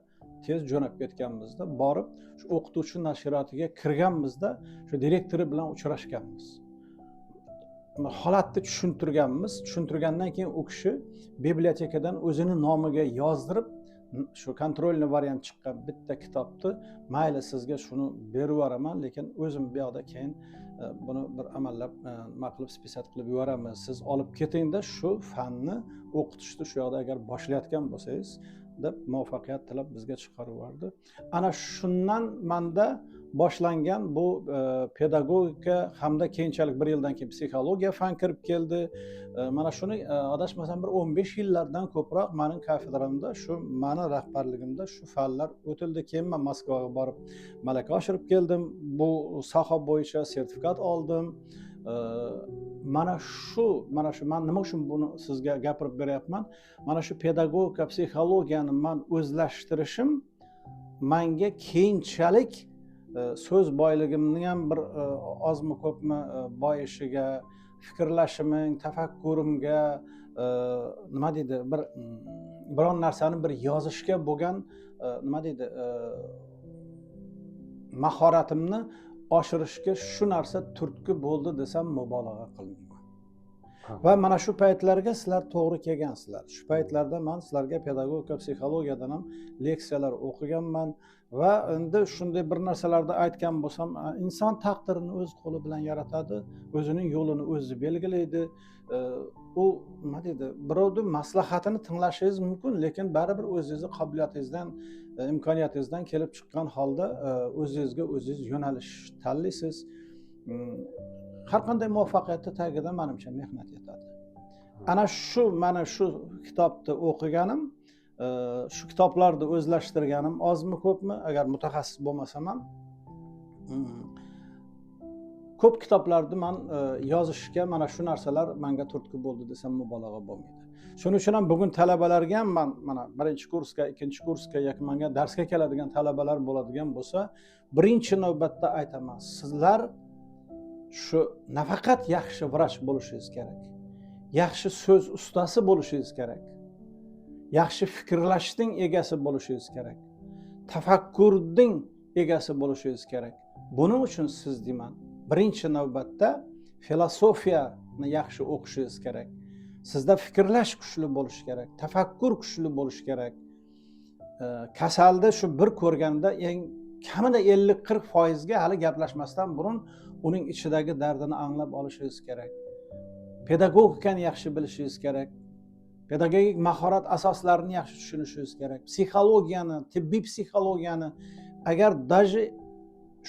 tez jo'nab ketganmizda, borib shu o'qituvchi nashriyotiga kirganmizda, shu direktori bilan uchrashganmiz. Holatni tushuntirgandan keyin u kishi bibliotekadan o'zini nomiga yozdirib, shu kontrolni variant chiqqan bitta kitobni mayli sizga shuni berib yuboraman, lekin o'zim bu yoqda keyin buni bir amallab nima qilib spisat qilib yuboramiz, siz olib ketingda shu fanni o'qitishni shu yoqda agar boshlayotgan bo'lsangiz deb muvaffaqiyat tilab bizga chiqarib yubordi. Ana shundan menda boshlangan bu pedagogika hamda keyinchalik bir yildan keyin psixologiya fan kirib keldi. Mana shuni adashmasam bir 15 yillardan ko'proq mening kafedramda, shu meni rahbarligimda shu fanlar o'tildi. Keyin men Moskvaga borib malaka oshirib keldim. Bu soha bo'yicha sertifikat oldim. Mana shu men nima uchun buni sizga gapirib beryapman? Mana shu pedagogika, psixologiyani men o'zlashtirishim menga keyinchalik so'z boyligimning ham bir ozmi ko'pmi boyishiga, fikrlashimning, tafakkurimga, nima deydi, biron narsani bir yozishga bo'lgan nima deydi, mahoratimni oshirishga shu narsa turtki bo'ldi desam mubolag'a qilmayman. Va mana shu paytlarga sizlar to'g'ri kelgansizlar. Shu paytlarda men sizlarga pedagogika, psixologiyadan ham leksiyalar o'qiganman va endi shunday bir narsalarda aytgan bo'lsam, inson taqdirini o'z qo'li bilan yaratadi, o'zining yo'lini o'zi belgilaydi. U nima deydi, birovning maslahatini tinglashingiz mumkin, lekin baribir o'zingizning qobiliyatingizdan, imkoniyatingizdan kelib chiqqan holda o'zingizga o'zingiz yo'nalish tanlaysiz. Har qanday muvaffaqiyatni tagida menimcha mehnat yotadi. Mana shu kitobni o'qiganim, shu kitoblarni o'zlashtirganim ozmi ko'pmi, agar mutaxassis bo'lmasam ham ko'p kitoblarni men yozishga mana shu narsalar menga turtki bo'ldi desam mubolag'a bo'lmaydi. Shuning uchun ham bugun talabalarga ham men mana birinchi kursga, ikkinchi kursga yoki menga darsga keladigan talabalar bo'ladigan bo'lsa, birinchi navbatda aytaman, sizlar shu nafaqat yaxshi vrach bo'lishingiz kerak, yaxshi so'z ustasi bo'lishingiz kerak, yaxshi fikrlashning egasi bo'lishingiz kerak, tafakkurning egasi bo'lishingiz kerak. Buning uchun siz deyman, birinchi navbatda filosofiyani yaxshi o'qishingiz kerak. Sizda fikrlash kuchli bo'lishi kerak, tafakkur kuchli bo'lishi kerak. Kasalda shu bir ko'rganda eng kamida 50-40% ga hali gaplashmasdan burun uning ichidagi dardini anglab olishingiz kerak. Pedagogikani yaxshi bilishingiz kerak. Pedagogik mahorat asoslarini yaxshi tushunishingiz kerak. Psixologiyani, tibbiy psixologiyani agar daji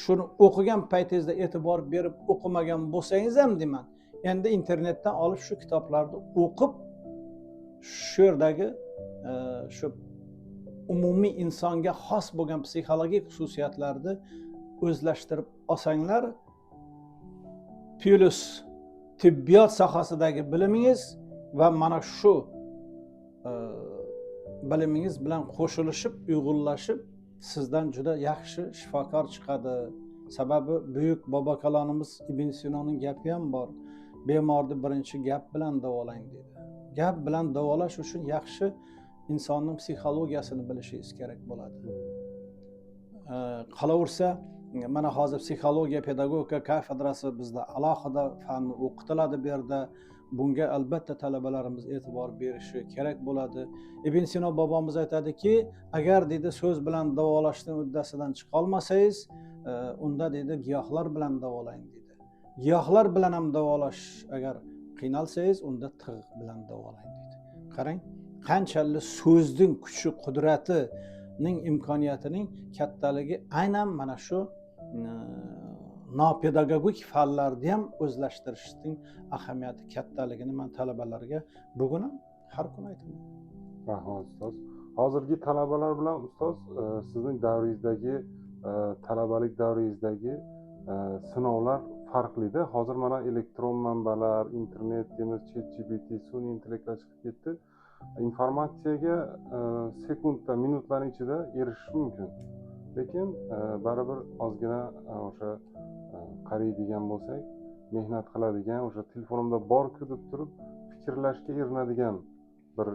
shuni o'qigan paytingizda e'tibor berib o'qimagan bo'lsangiz ham deyman, endi internetdan olib shu kitoblarni o'qib, shu yerdagi shu umumiy insonga xos bo'lgan psixologik xususiyatlarni o'zlashtirib olsanglar, plus tibbiyot sohasidagi bilimingiz va mana shu bilimingiz bilan qo'shilishib, uyg'unlashib, sizdan juda yaxshi shifokor chiqadi. Sababi buyuk bobokalonimiz Ibn Sinoning gapi ham bor. bemorni birinchi gap bilan davolang deydi. Gap bilan davolash uchun yaxshi insonning psixologiyasini bilishingiz kerak bo'ladi. Qolaversa, mana hozir psixologiya pedagogika kafedrasi bizda alohida fan o'qitiladi bu yerda. Bunga albatta talabalarimiz e'tibor berishi kerak bo'ladi. Ibn Sino bobomiz aytadiki, agar deydi so'z bilan davolashning uddasidan chiqa olmasangiz, unda deydi giyohlar bilan davolang deydi. Giyohlar bilan ham davolash agar qiynalsangiz, unda tig'iq bilan davolang deydi. Qarang, qanchalik so'zning kuchi, qudratining imkoniyatining kattaligi aynan mana shu nopedagogik fanlarni ham o'zlashtirishning ahamiyati kattaligini men talabalarga bugun ham har kun aytaman. Rahmat ustoz. Hozirgi talabalar bilan ustoz sizning davringizdagi talabalik davringizdagi sinovlar farqli-da. Hozir mana elektron manbalar, internet deymiz, ChatGPT, sun'iy intellektlar chiqib ketdi. Informatsiyaga sekundda, minutlar ichida erishish mumkin. Lekin baribir ozgina o'sha qaraydigan bo'lsak, mehnat qiladigan, o'sha telefonimda bor-ku deb turib fikrlashga erinadigan bir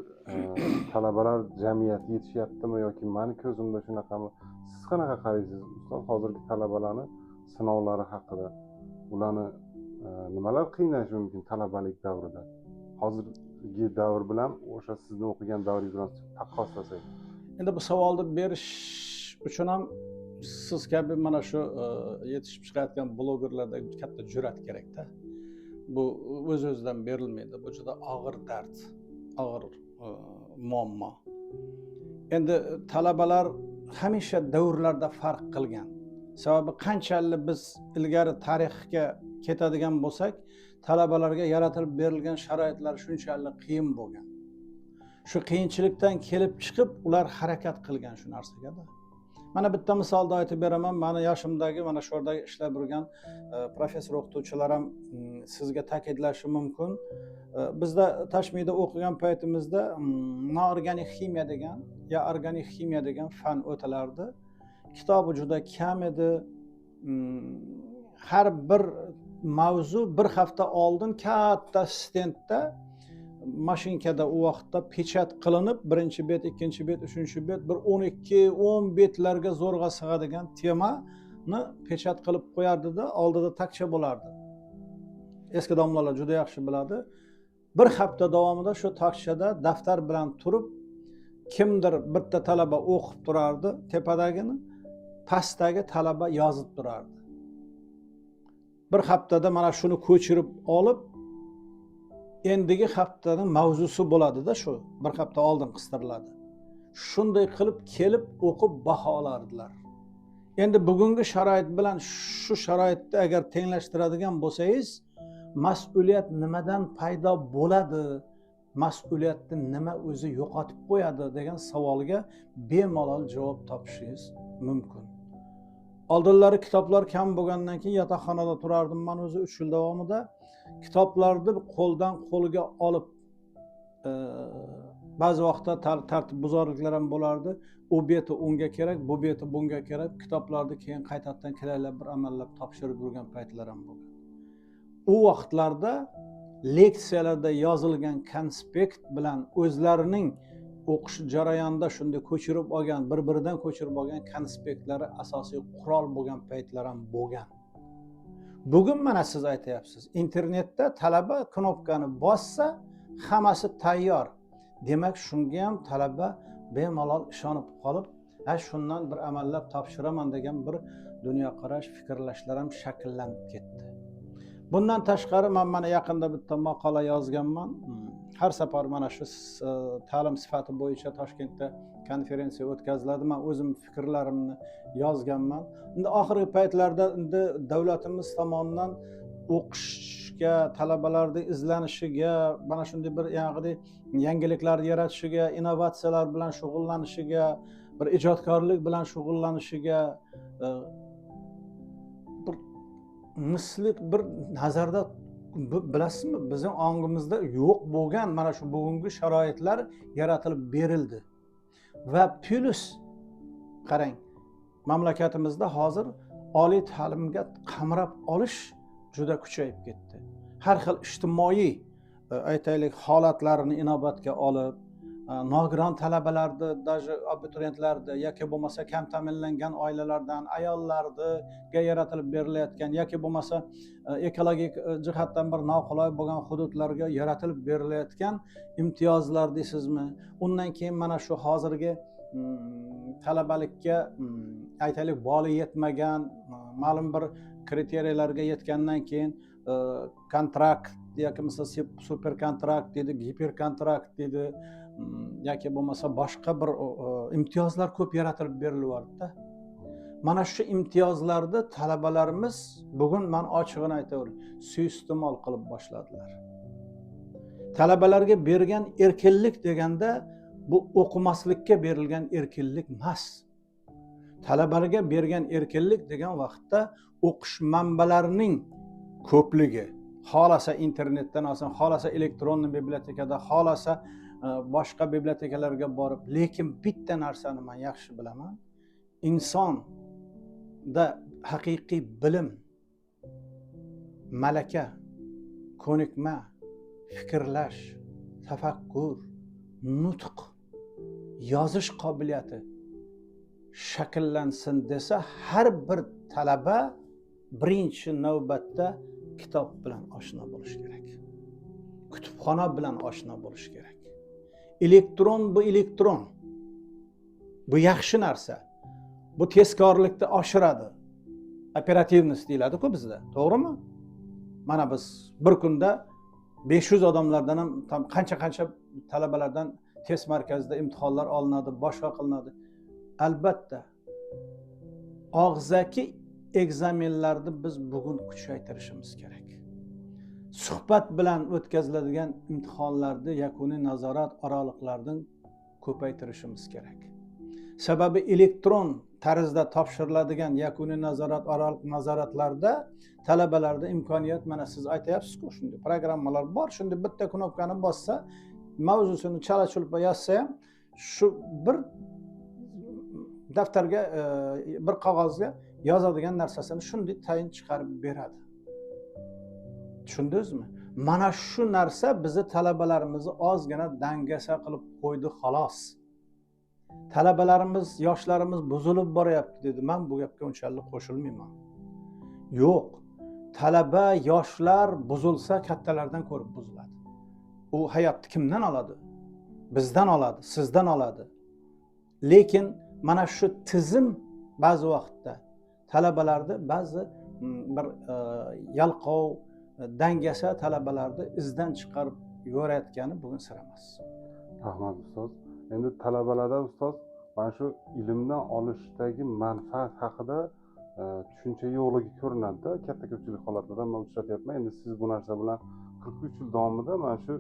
talabalar jamiyati yetishyaptimi yoki meni ko'zimda shunaqami? Siz qanaqa qaraysiz ustoz hozirgi talabalarni sinovlari haqida? Ularni nimalar qiynashi mumkin talabalik davrida? Hozirgi davr bilan o'sha sizni o'qigan davringiz bilan taqqoslasak. Endi bu savolni berish uchun ham siz kabi mana shu yetishib chiqayotgan blogerlarda katta jur'at kerakda. Bu o'z-o'zidan berilmaydi. Bu juda og'ir dard, og'ir muammo. Endi talabalar hamisha davrlarda farq qilgan. Sababi qanchalik biz ilgari tarixga ketadigan bo'lsak, talabalarga yaratilib berilgan sharoitlar shunchalik qiyin bo'lgan. Shu qiyinchilikdan kelib chiqib, ular harakat qilgan shu narsaga-da. Mana bitta misolda aytib beraman. Meni yoshimdagi mana shu yerdagi ishlab yurgan professor o'qituvchilar ham sizga ta'kidlashi mumkin. Bizda Tashmiyda o'qigan paytimizda noorganik ximiya degan, ya organik ximiya degan fan o'tilardi. Kitobi juda kam edi. Har bir mavzu bir hafta oldin katta stendda mashinkada u vaqtda pechat qilinib, birinchi bet, ikkinchi bet, uchinchi bet, bir 12-10 betlarga zo'rg'a sig'adigan temani pechat qilib qo'yardi-da, oldida takcha bo'lardi. Eski domlalar juda yaxshi biladi. Bir hafta davomida shu takchada daftar bilan turib, kimdir bitta talaba o'qib turardi, tepadagini, pastdagi talaba yozib turardi. Bir haftada mana shuni ko'chirib olib, endigi haftaning mavzusi bo'ladi-da shu. Bir hafta oldin qistiriladi. Shunday qilib kelib o'qib baholardilar. Endi bugungi sharoit bilan shu sharoitni agar tenglashtiradigan bo'lsangiz, mas'uliyat nimadan paydo bo'ladi? Mas'uliyatni nima o'zi yo'qotib qo'yadi degan savolga bemalol javob topishingiz mumkin. Oldinlari kitoblar kam bo'lgandan keyin yotoqxonada turardim men o'zi 3 yil davomida. Kitoblarni qo'ldan qo'lga olib ba'zi vaqtda tartibbuzarliklar ham bo'lardi. U beti unga kerak, bu beti bunga kerak. Kitoblarni keyin qaytadan kiralab bir amallab topshirib yurgan paytlar ham bo'lgan. U vaqtlarda leksiyalarda yozilgan konspekt bilan o'zlarining o'qish jarayonida shunday ko'chirib olgan, bir-biridan ko'chirib olgan konspektlari asosiy qurol bo'lgan paytlar ham bo'lgan. Bugun mana siz aytyapsiz, internetda talaba knopkani bossa, hammasi tayyor. Demak, shunga ham talaba bemalol ishonib qolib, shundan bir amallab topshiraman degan bir dunyoqarash, fikrlashlar ham shakllanib ketdi. Bundan tashqari men mana yaqinda bitta maqola yozganman. Har safar mana shu ta'lim sifati bo'yicha Toshkentda konferensiya o'tkaziladi. Men o'zim fikrlarimni yozganman. Endi oxirgi paytlarda endi davlatimiz tomonidan o'qishga, talabalarning izlanishiga, mana shunday bir yangiliklar yaratishiga, innovatsiyalar bilan shug'ullanishiga, bir ijodkorlik bilan shug'ullanishiga bir misli bir nazarda bilasizmi, bizning ongimizda yo'q bo'lgan mana shu bugungi sharoitlar yaratilib berildi. Va plus qarang, mamlakatimizda hozir oliy ta'limga qamrab olish juda kuchayib ketdi. har xil ijtimoiy aytaylik holatlarini inobatga olib, nogiron talabalarni, даже abituriyentlarni yoki bo'lmasa kam ta'minlangan oilalardan ayollarga yaratilib berilayotgan yoki bo'lmasa ekologik jihatdan bir noqulay bo'lgan hududlarga yaratilib berilayotgan imtiyozlar deysizmi? Undan keyin mana shu hozirgi talabalikka aytaylik boli yetmagan, ma'lum bir kriteriyalarga yetgandan keyin kontrakt yoki mesela super kontrakt dedi, giper kontrakt dedi, yoki bo'lmasa boshqa bir imtiyozlar ko'p yaratilib berilyapti. Mana shu imtiyozlarni talabalarimiz bugun men ochig'ini aytaveray, suiiste'mol qilib boshladilar. Talabalarga bergan erkinlik deganda bu o'qimaslikka berilgan erkinlik emas. Talabalarga bergan erkinlik degan vaqtda o'qish manbalarining ko'pligi, xolasa internetdan olsin, xolasa elektron bibliotekada, xolasa boshqa bibliotekalarga borib, lekin bitta narsani men yaxshi bilaman. Insonda haqiqiy bilim, malaka, ko'nikma, fikrlash, tafakkur, nutq, yozish qobiliyati shakllansin desa, har bir talaba birinchi navbatda kitob bilan oshno bo'lish kerak. Kutubxona bilan oshno bo'lish kerak. Elektron bu elektron. Bu yaxshi narsa. Bu tezkorlikni oshiradi. Operativnost deyiladi-ku bizda, to'g'rimi? Mana biz bir kunda 500 odamlardan ham qancha talabalardan test markazida imtihonlar olinadi, boshqa qilinadi. Albatta og'zaki egzamenlarni biz bugun kuchaytirishimiz kerak. Suhbat bilan o'tkaziladigan imtihonlarni yakuniy nazorat oraliqlaridan ko'paytirishimiz kerak. Sababi elektron tarzda topshiriladigan yakuniy nazorat oraliq nazoratlarda talabalarda imkoniyat, mana siz aytayapsiz-ku, shunday programmalar bor. Shunda bitta knopkani bossa, mavzusini chala-chulpa yozsa ham shu bir daftarga, bir qog'ozga yozadigan narsasini shunday tayin chiqarib beradi. Tushundingizmi? Mana shu narsa bizni talabalarimizni ozgina dangasa qilib qo'ydi xolos. Talabalarimiz, yoshlarimiz buzilib boryapti dedi. Men bu gapga unchalik qo'shilmayman. Yo'q. Talaba, yoshlar buzilsa kattalardan ko'rib buziladi. U hayotni kimdan oladi? Bizdan oladi, sizdan oladi. Lekin mana shu tizim ba'zi vaqtda talabalarni ba'zi bir yalqov, dangasa talabalarni izdan chiqarib yuborayotgani bugun sir emas. Rahmat ustoz. Endi talabalarda ustoz mana shu ilmdan olishdagi manfaat haqida tushuncha yo'qligi ko'rinadi-da, katta ko'pchilik holatlarda men uchratyapman. Endi siz bu narsa bilan 43 yil davomida mana shu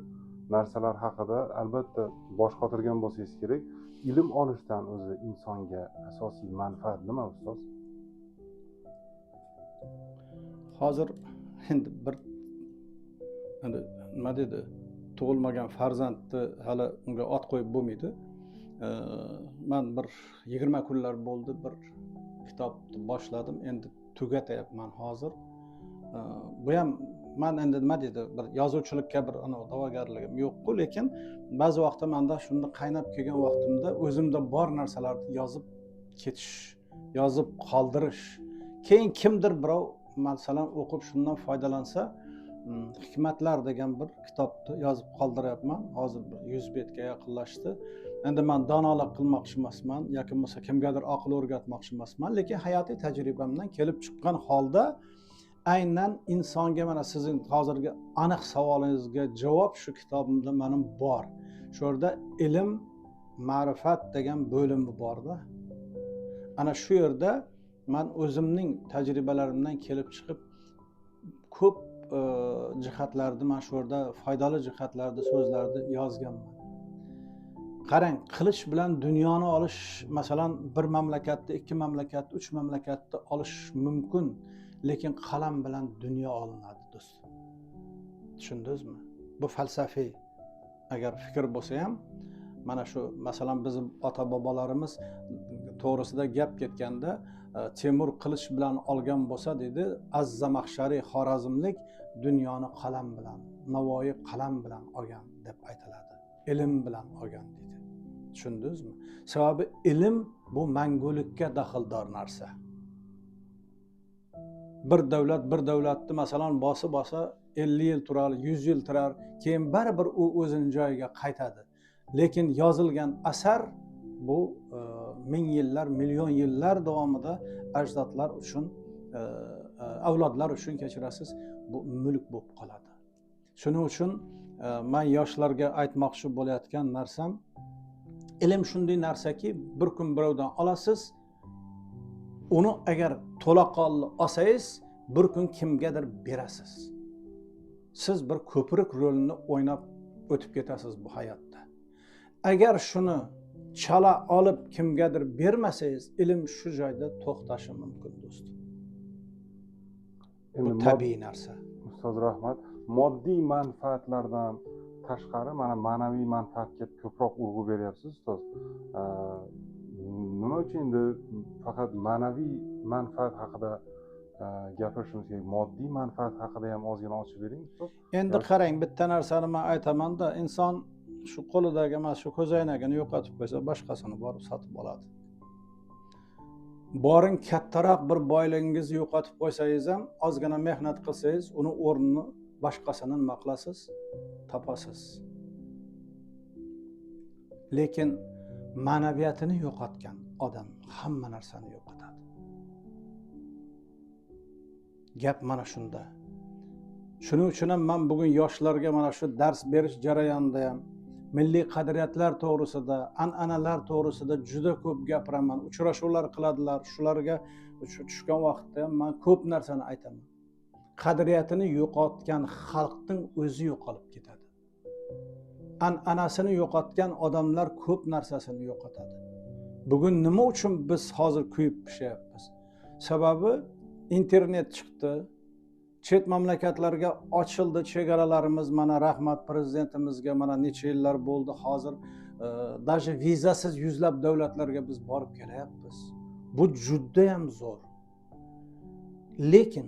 narsalar haqida albatta bosh qotirgan bo'lsangiz kerak. Ilm olishdan o'zi insonga asosiy manfaat nima ustoz? Hozir endi bir nima dedi, tug'ilmagan farzandni hali unga ot qo'yib bo'lmaydi. Men bir 20 kunlar bo'ldi bir kitobni boshladim, endi tugatyapman hozir. Bu ham men endi nima dedi, bir yozuvchilikka bir da'vogarligim yo'q-ku, lekin ba'zi vaqtda menda shunda qaynab kelgan vaqtimda o'zimda bor narsalarni yozib ketish, yozib qoldirish. Keyin kimdir birov masalan o'qib shundan foydalansa, hikmatlar degan bir kitobni yozib qoldiryapman. Hozir 100 betga yaqinlashdi. Endi men donolik qilmoqchi emasman yoki bo'lmasa kimgadir aql o'rgatmoqchi emasman, lekin hayotiy tajribamdan kelib chiqqan holda aynan insonga, mana sizning hozirgi aniq savolingizga javob shu kitobimda mening bor. Shu yerda ilm, ma'rifat degan bo'limi borda. Ana shu yerda men o'zimning tajribalarimdan kelib chiqib ko'p jihatlarni, men shu yerda foydali jihatlarni, so'zlarni yozganman. Qarang, qilich bilan dunyoni olish, masalan, bir mamlakatda, ikki mamlakatda, uch mamlakatda olish mumkin, lekin qalam bilan dunyo olinadi do'st. Tushundingizmi? Bu falsafiy agar fikr bo'lsa ham, mana shu masalan bizim ota-bobolarimiz to'g'risida gap ketganda Temur qilich bilan olgan bo'lsa dedi, Az-Zamaxshariy xorazmlik dunyoni qalam bilan, Navoiy qalam bilan olgan deb aytiladi. Ilm bilan olgan deydi. Tushundingizmi? Sababi ilm bu mangulikka daxldor narsa. Bir davlatni masalan bosa 50 yil turar, 100 yil turar, keyin baribir u o'zining joyiga qaytadi. Lekin yozilgan asar bu ming yillar, million yillar davomida ajdodlar uchun, avlodlar uchun kechirasiz, bu mulk bo'lib qoladi. Shuning uchun men yoshlarga aytmoqchi bo'layotgan narsam, ilm shunday narsaki, bir kun birovdan olasiz, uni agar to'laqonli olsangiz, bir kun kimgadir berasiz. Siz bir ko'prik rolini o'ynab o'tib ketasiz bu hayotda. Agar shuni chala olib kimgadir bermasangiz, ilm shu joyda to'xtashi mumkin do'stim. Bu tabiiy narsa. Ustoz rahmat. Moddiy manfaatlardan tashqari mana ma'naviy manfaatga ko'proq urg'u beryapsiz ustoz. Nima uchun endi faqat ma'naviy manfaat haqida gapirishimiz kerak? Moddiy manfaat haqida ham ozgina ochib bering ustoz. Endi qarang, bitta narsani men aytaman-da, inson shu qo'lidagi mana shu ko'zoynagini yo'qotib qo'ysa, boshqasini borib sotib oladi. Boring kattaroq bir boyligingizni yo'qotib qo'ysangiz ham, ozgina mehnat qilsangiz, uni o'rnini boshqasini nima qilasiz? Topasiz. Lekin ma'naviyatini yo'qotgan odam hamma narsani yo'qotadi. Gap mana shunda. Shuning uchun ham men bugun yoshlarga mana shu dars berish jarayonida ham milliy qadriyatlar to'g'risida, an'analar to'g'risida juda ko'p gapiraman. Uchrashuvlar qiladilar. Shularga tushgan vaqtda ham men ko'p narsani aytaman. Qadriyatini yo'qotgan xalqning o'zi yo'qolib ketadi. An'anasini yo'qotgan odamlar ko'p narsasini yo'qotadi. Bugun nima uchun biz hozir kuyib pishyapmiz? Sababi internet chiqdi. Chet mamlakatlarga ochildi chegaralarimiz, mana rahmat prezidentimizga mana necha yillar bo'ldi, hozir даже vizasiz yuzlab davlatlarga biz borib kelyapmiz. Bu juda ham zo'r. Lekin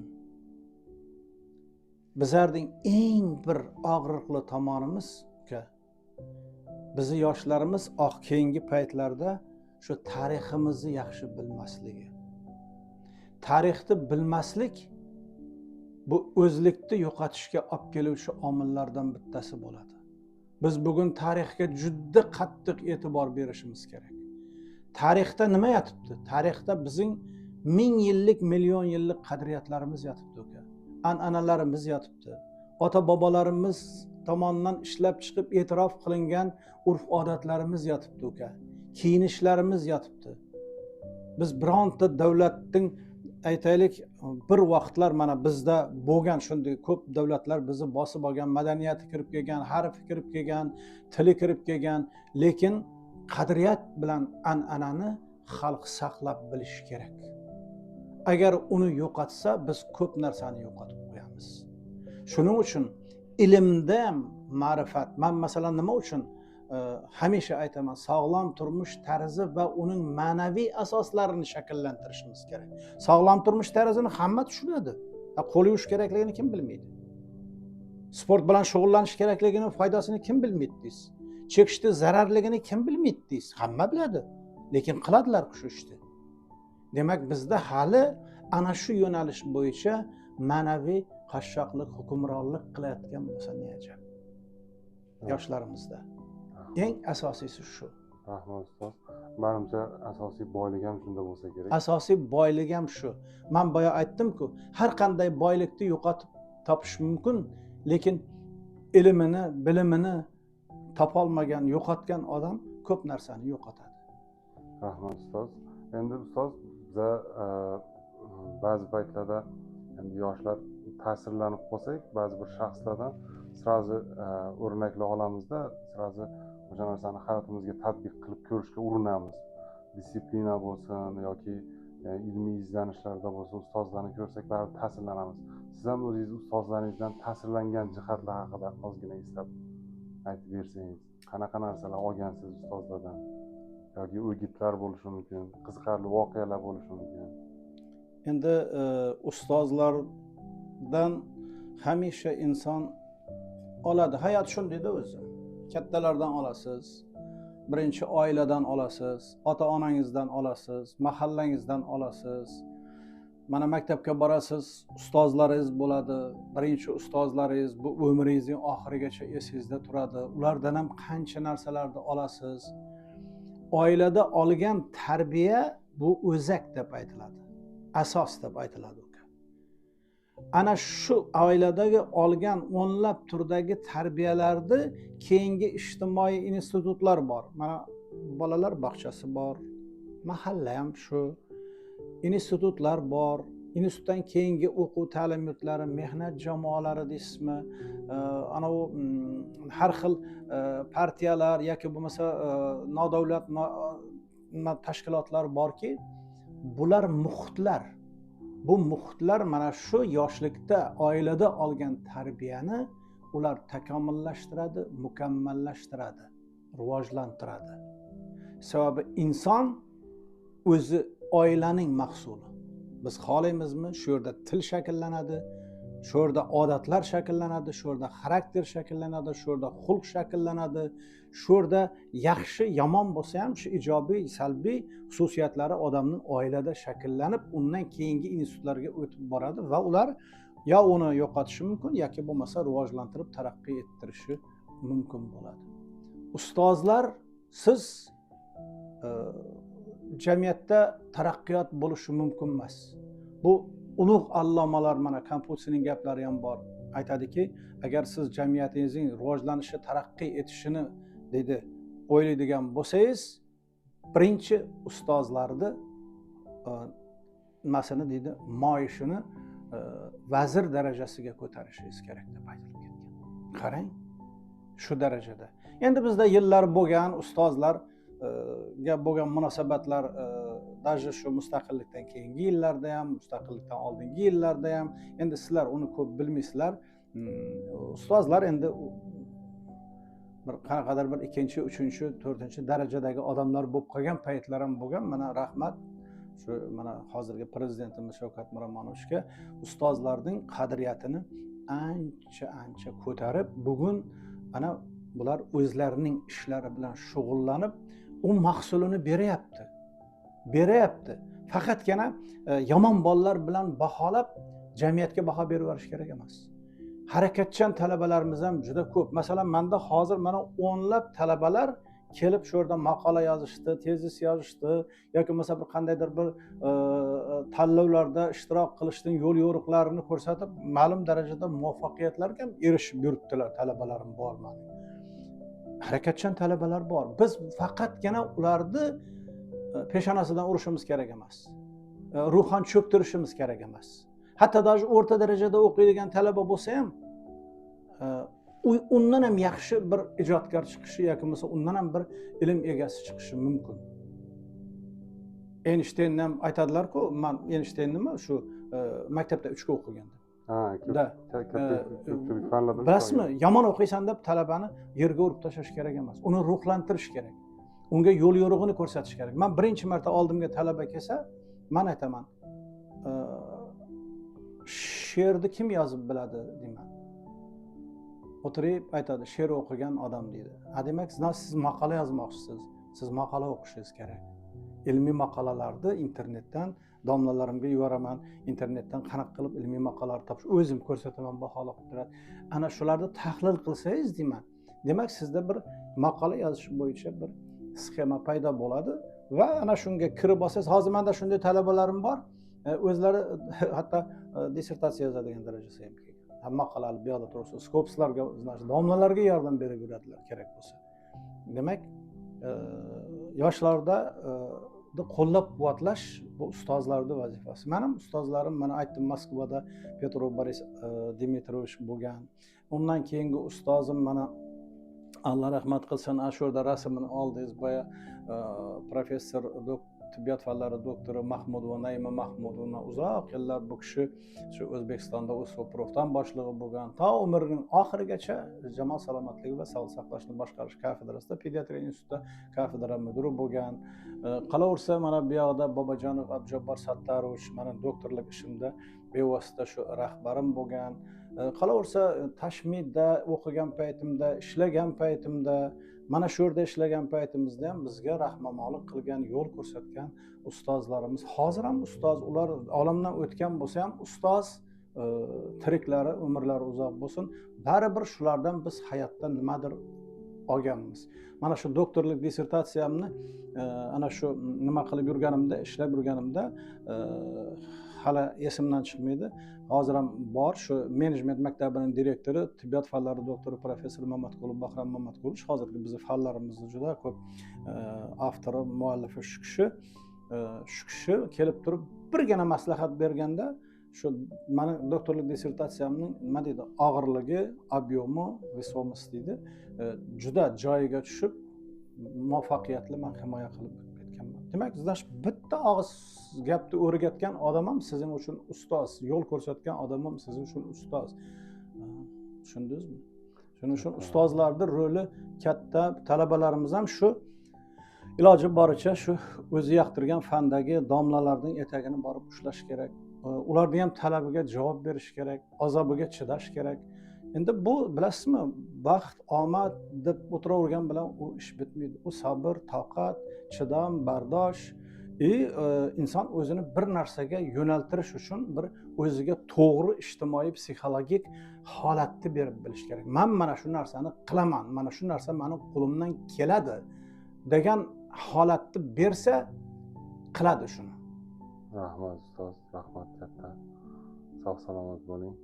bizlarning eng bir og'riqli tomonimiz bizi yoshlarimiz keyingi paytlarda shu tariximizni yaxshi bilmasligi. Tarixni bilmaslik bu o'zlikni yo'qotishga olib keluvchi omillardan bittasi bo'ladi. Biz bugun tarixga juda qattiq e'tibor berishimiz kerak. Tarixda nima yotibdi? Tarixda bizning 1000 yillik, million yillik qadriyatlarimiz yotibdi uka. An'analarimiz yotibdi. Ota-bobolarimiz tomonidan ishlab chiqib e'tirof qilingan urf-odatlarimiz yotibdi uka. Kiyinishlarimiz yotibdi. Biz bironta davlatning aytaylik bir vaqtlar mana bizda bo'lgan shunday ko'p davlatlar bizni bosib olgan, madaniyati kirib kelgan, harfi kirib kelgan, tili kirib kelgan, lekin qadriyat bilan an'anani xalq saqlab bilishi kerak. Agar uni yo'qotsa, biz ko'p narsani yo'qotib qo'yamiz. Shuning uchun ilmda ham ma'rifat, men masalan nima uchun hamisha aytaman, sog'lom turmush tarzi va uning ma'naviy asoslarini shakllantirishimiz kerak. Sog'lom turmush tarzini hamma tushunadi. Qo'l yuvish kerakligini kim bilmaydi? Sport bilan shug'ullanish kerakligini, foydasini kim bilmaydi deysiz? Chekishni zararligini kim bilmaydi deysiz? Hamma biladi. Lekin qiladilar shu ishni. Demak, bizda hali ana shu yo'nalish bo'yicha ma'naviy qashshoqlik, hukmronlik qilayotgan bo'lsa ne ajab. Yoshlarimizda eng asosiysi shu. Rahmat ustoz. Menimcha asosiy boylik ham shunda bo'lsa kerak. Asosiy boylik ham shu. Men boya aytdim-ku, har qanday boylikni yo'qotib topish mumkin, lekin ilmini, bilimini topolmagan, yo'qotgan odam ko'p narsani yo'qotadi. Rahmat ustoz. Endi ustoz, biza ba'zi paytlarda endi yoshlar ta'sirlanib qolsak, ba'zi bir shaxslardan sirazi o'rnaklar olamizda, sirazi o'sha narsani hayotimizga tatbiq qilib ko'rishga urinamiz. Disiplina bo'lsin yoki ilmiy izlanishlarda bo'lsa, ustozlarni ko'rsak baribir ta'sirlanamiz. Siz ham o'zingiz ustozlaringizdan ta'sirlangan jihatlar haqida ozgina eslab aytib bersangiz, qanaqa narsalar olgansiz ustozlardan? Yoki o'gitlar bo'lishi mumkin, qiziqarli voqealar bo'lishi mumkin. Endi ustozlardan hamisha inson oladi. Hayot shundayda o'zi. Kattalardan olasiz, birinchi oiladan olasiz, ota-onangizdan olasiz, mahallangizdan olasiz. Mana maktabga borasiz, ustozlaringiz bo'ladi. Birinchi ustozlaringiz bu umringizning oxirigacha esingizda turadi. Ulardan ham qancha narsalarni olasiz. Oilada olgan tarbiya bu o'zak deb aytiladi. Asos deb aytiladi. Ana shu oiladagi olgan o'nlab turdagi tarbiyalarni keyingi ijtimoiy institutlar bor. Mana bolalar bog'chasi bor, mahalla ham shu, institutlar bor. Institutdan keyingi o'quv ta'lim yurtlari, mehnat jamoalari deysizmi, ana u har xil partiyalar yoki bo'lmasa nodavlat tashkilotlar borki, bular muhitlar. Bu muhitlar mana shu yoshlikda oilada olgan tarbiyani ular takomillashtiradi, mukammallashtiradi, rivojlantiradi. Sababi inson o'zi oilaning mahsuli. Biz xohlaymizmi, shu yerda til shakllanadi, shu yerda odatlar shakllanadi, shu yerda xarakter shakllanadi, shu yerda xulq shakllanadi, shu yerda yaxshi, yomon bo'lsa ham shu ijobiy, salbiy xususiyatlari odamning oilada shakllanib, undan keyingi institutlarga o'tib boradi va ular yo uni yo'qotishi mumkin yoki bo'lmasa rivojlantirib, taraqqiy ettirishi mumkin bo'ladi. Ustozlar, siz jamiyatda taraqqiyot bo'lishi mumkin emas. Bu ulug' allomalar, mana Konfutsiyning gaplari ham bor. Aytadiki, agar siz jamiyatingizning rivojlanishi, taraqqiy etishini dedi o'ylaydigan bo'lsangiz, birinchi ustozlarni nimasini deydi, moyishini vazir darajasiga ko'tarishingiz kerak deb aytilib ketgan. Qarang, shu darajada. Endi bizda yillar bo'lgan ustozlar ga bo'lgan munosabatlar даже shu mustaqillikdan keyingi yillarda ham, mustaqillikdan oldingi yillarda ham, endi sizlar uni ko'p bilmaysizlar. Ustozlar endi bir qanaqadir bir 2-chi, 3-chi, 4-chi darajadagi odamlar bo'lib qolgan paytlar ham bo'lgan. Mana rahmat shu mana hozirgi prezidentimiz Shavkat Miromonovichga ustozlarning qadriyatini ancha ko'tarib, bugun ana bular o'zlarining ishlari bilan shug'ullanib, u mahsulini beryapti. Faqatgina yomon bolalar bilan baholab jamiyatga baho berib yuborish kerak emas. Harakatchan talabalarimiz ham juda ko'p. Masalan, menda hozir mana o'nlab talabalar kelib shu yerda maqola yozishdi, tezis yozishdi yoki bo'lmasa bir qandaydir bir tanlovlarda ishtirok qilishning yo'l yo'riqlarini ko'rsatib, ma'lum darajada muvaffaqiyatlarga ham erishib yuribdilar. Talabalarim bor mana. Harakatchan talabalar bor. Biz faqatgina ularni peshonasidan urishimiz kerak emas. Ruhan cho'ktirishimiz kerak emas. Hatto даже o'rta darajada o'qiydigan talaba bo'lsa ham, undan ham yaxshi bir ijodkor chiqishi yoki bo'lmasa undan ham bir ilm egasi chiqishi mumkin. Einsteyn ham aytadilar-ku, men Einsteynni shu maktabda 3 ga o'qigandim. Bilasizmi, yomon o'qiysan deb talabani yerga urib tashlash kerak emas. Uni ruhlantirish kerak. Unga yo'l yo'rig'ini ko'rsatish kerak. Men birinchi marta oldimga talaba kelsa, men aytaman, she'rni kim yozib biladi deyman. O'tirib aytadi, she'r o'qigan odam deydi. Demak, siz maqola yozmoqchisiz. Siz maqola o'qishingiz kerak. Ilmiy maqolalarni internetdan domlalarimga yuboraman, internetdan qanaqa qilib ilmiy maqolalar topish, o'zim ko'rsataman, baholab turadi. Ana shularni tahlil qilsangiz deyman. Demak, sizda bir maqola yozish bo'yicha bir sxema paydo bo'ladi va ana shunga kirib olsangiz, hozir menda shunday talabalarim bor, o'zlari hatto dissertatsiya yozadigan darajasi ham kelgan. Maqolani bu yoqda tursa, skopslarga, domlalarga yordam berib yuradilar kerak bo'lsa. Demak, yoshlarda qo'llab-quvvatlash bu ustozlarning vazifasi. Mening ustozlarim, mana aytdim, Moskvada Petrov Boris Dimitrovich bo'lgan. Undan keyingi ustozim mana Alloh rahmat qilsin, shu yerda rasmini oldingiz, boya professor tibbiyot fanlari doktori Mahmudova Naima Mahmudovna uzoq yillar bu kishi shu O'zbekistonda O'zso'provdan boshlig'i bo'lgan, to umrining oxirigacha jamoat salomatligi va sog'liqni saqlashni boshqarish kafedrasida pediatriya institutida kafedra mudiri bo'lgan. Qolaversa, mana bu yoqda Bobojonov Abdujabbor Sattarovich, mana doktorlik ishimda bevosita shu rahbarim bo'lgan. qolaversa tashmidda o'qigan paytimda, ishlagan paytimda, mana shu yerda ishlagan paytimizda ham bizga rahnamolik qilgan, yo'l ko'rsatgan ustozlarimiz hozir ham ustoz, ular olamdan o'tgan bo'lsa ham ustoz, tiriklari, umrlari uzoq bo'lsin. Baribir shulardan biz hayotda nimadir olganmiz. Mana shu doktorlik dissertatsiyamni ana shu nima qilib yurganimda, ishlab yurganimda hali esimdan chiqmaydi. Hozir ham bor, shu menejment maktabining direktori, tibbiyot fanlari doktori professor Mamatqulov Bahrom Mamatqulov, hozirgi bizning fanlarimizni juda ko'p avtori, muallifi shu kishi kelib turib birgina maslahat berganda, shu mani doktorlik dissertatsiyamning nima deydi, og'irligi, obyomi, visomis deydi, juda joyiga tushib muvaffaqiyatli men himoya qilib ketganman. Demak, значит, bitta og'iz gapni o'rgatgan odam ham sizin uchun ustoz, yo'l ko'rsatgan odam ham sizin uchun ustoz. Tushundingizmi? Shuning uchun ustozlarning roli katta. Talabalarimiz ham shu iloji boricha shu o'zi yoqtirgan fandagi domlalarning etagini borib ushlash kerak. Ularning ham talabiga javob berish kerak, azobiga chidash kerak. Endi bu bilasizmi, baxt, omad deb o'tiravergan bilan u ish bitmaydi. U sabr, toqat, chidam, bardosh, inson o'zini bir narsaga yo'naltirish uchun bir o'ziga to'g'ri ijtimoiy psixologik holatni berib bilish kerak. Men mana shu narsani qilaman, mana shu narsa mening qo'limdan keladi degan holatni bersa, qiladi shuni. Rahmat ustoz, rahmat katta. Sog' salomat bo'ling.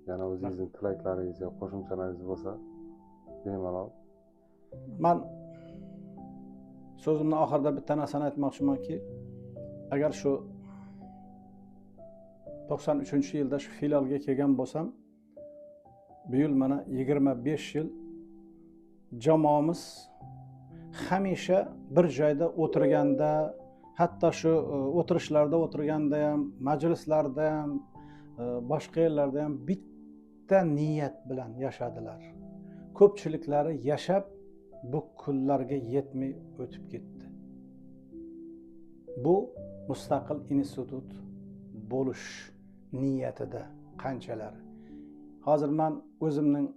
Yana o'zingizning tilaklaringiz yoki qo'shimchalaringiz bo'lsa, bemalol. Men so'zimni oxirida bitta narsani aytmoqchimanki, agar shu 93-yilda shu filialga kelgan bo'lsam, bu yil mana 25 yil jamoamiz hamisha bir joyda o'tirganda, hatto shu o'tirishlarda o'tirganda ham, majlislarda ham, boshqa yerlarda ham bitta niyat bilan yashadilar. Ko'pchiliklari yashab bu kunlarga yetmay o'tib ketdi. Bu mustaqil institut bo'lish niyatida qanchalari. Hozir men o'zimning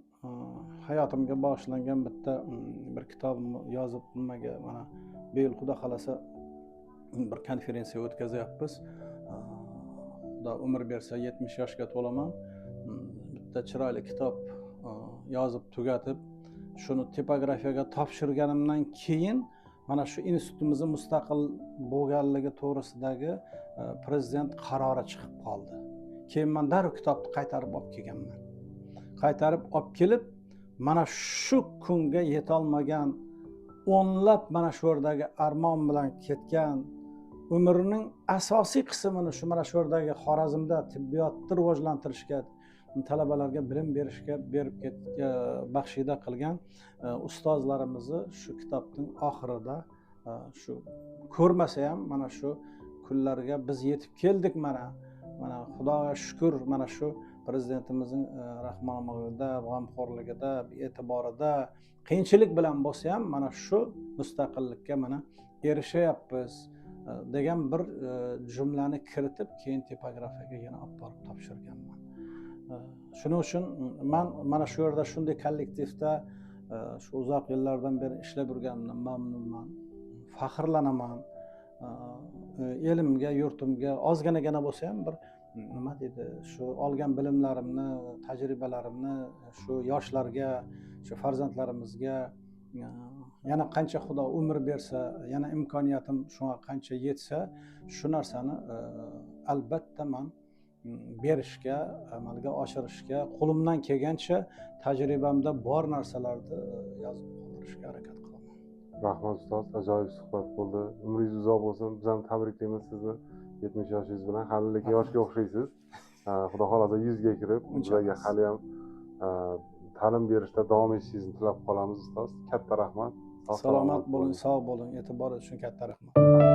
hayotimga bag'ishlangan bitta bir kitobimni yozib nimaga mana bu yil xudo xolasa bir konferensiya o'tkazyapmiz. Xudo umr bersa 70 yoshga to'laman. Bitta chiroyli kitob yozib tugatib, shuni tipografiyaga topshirganimdan keyin mana shu institutimizning mustaqil bo'lganligi to'g'risidagi prezident qarori chiqib qoldi. Keyin men darrov kitobni qaytarib olib kelganman. Qaytarib olib kelib, mana shu kunga yetolmagan o'nlab mana shu yerdagi armon bilan ketgan umrining asosiy qismini shu mana shu yerdagi Xorazmda tibbiyotni rivojlantirishga, talabalarga bilim berishga berib baxshida qilgan ustozlarimizni shu kitobning oxirida shu ko'rmasa ham mana shu kunlarga biz yetib keldik. Mana Xudoga shukr, mana shu prezidentimizning rahmonligida, g'amxo'rligida, e'tiborida, qiyinchilik bilan bo'lsa ham mana shu mustaqillikka mana erishyapmiz degan bir jumlani kiritib, keyin tipografiyaga yana olib borib topshirganman. Shuning uchun men mana shu yerda shunday kollektivda shu uzoq yillardan beri ishlab yurganimdan mamnunman, faxrlanaman. Elimga, yurtimga ozginagina bo'lsa ham bir nima deydi, shu olgan bilimlarimni, tajribalarimni shu yoshlarga, shu farzandlarimizga yana qancha Xudo umr bersa, yana imkoniyatim shunga qancha yetsa, shu narsani albatta men berishga, amalga oshirishga, qo'limdan kelgancha tajribamda bor narsalarni yozib qoldirishga harakat qilaman. Rahmat ustoz, ajoyib suhbat bo'ldi. Umringiz uzoq bo'lsin. Biz ham tabriklaymiz sizni 70 yoshingiz bilan. Hali lekin yoshga o'xshaysiz. Xudo xolasa 100 ga kirib, bizlarga hali ham ta'lim berishda davom etishingizni tilab qolamiz ustoz. Katta rahmat. Salomat bo'ling, sog' bo'ling. E'tiboringiz uchun katta rahmat.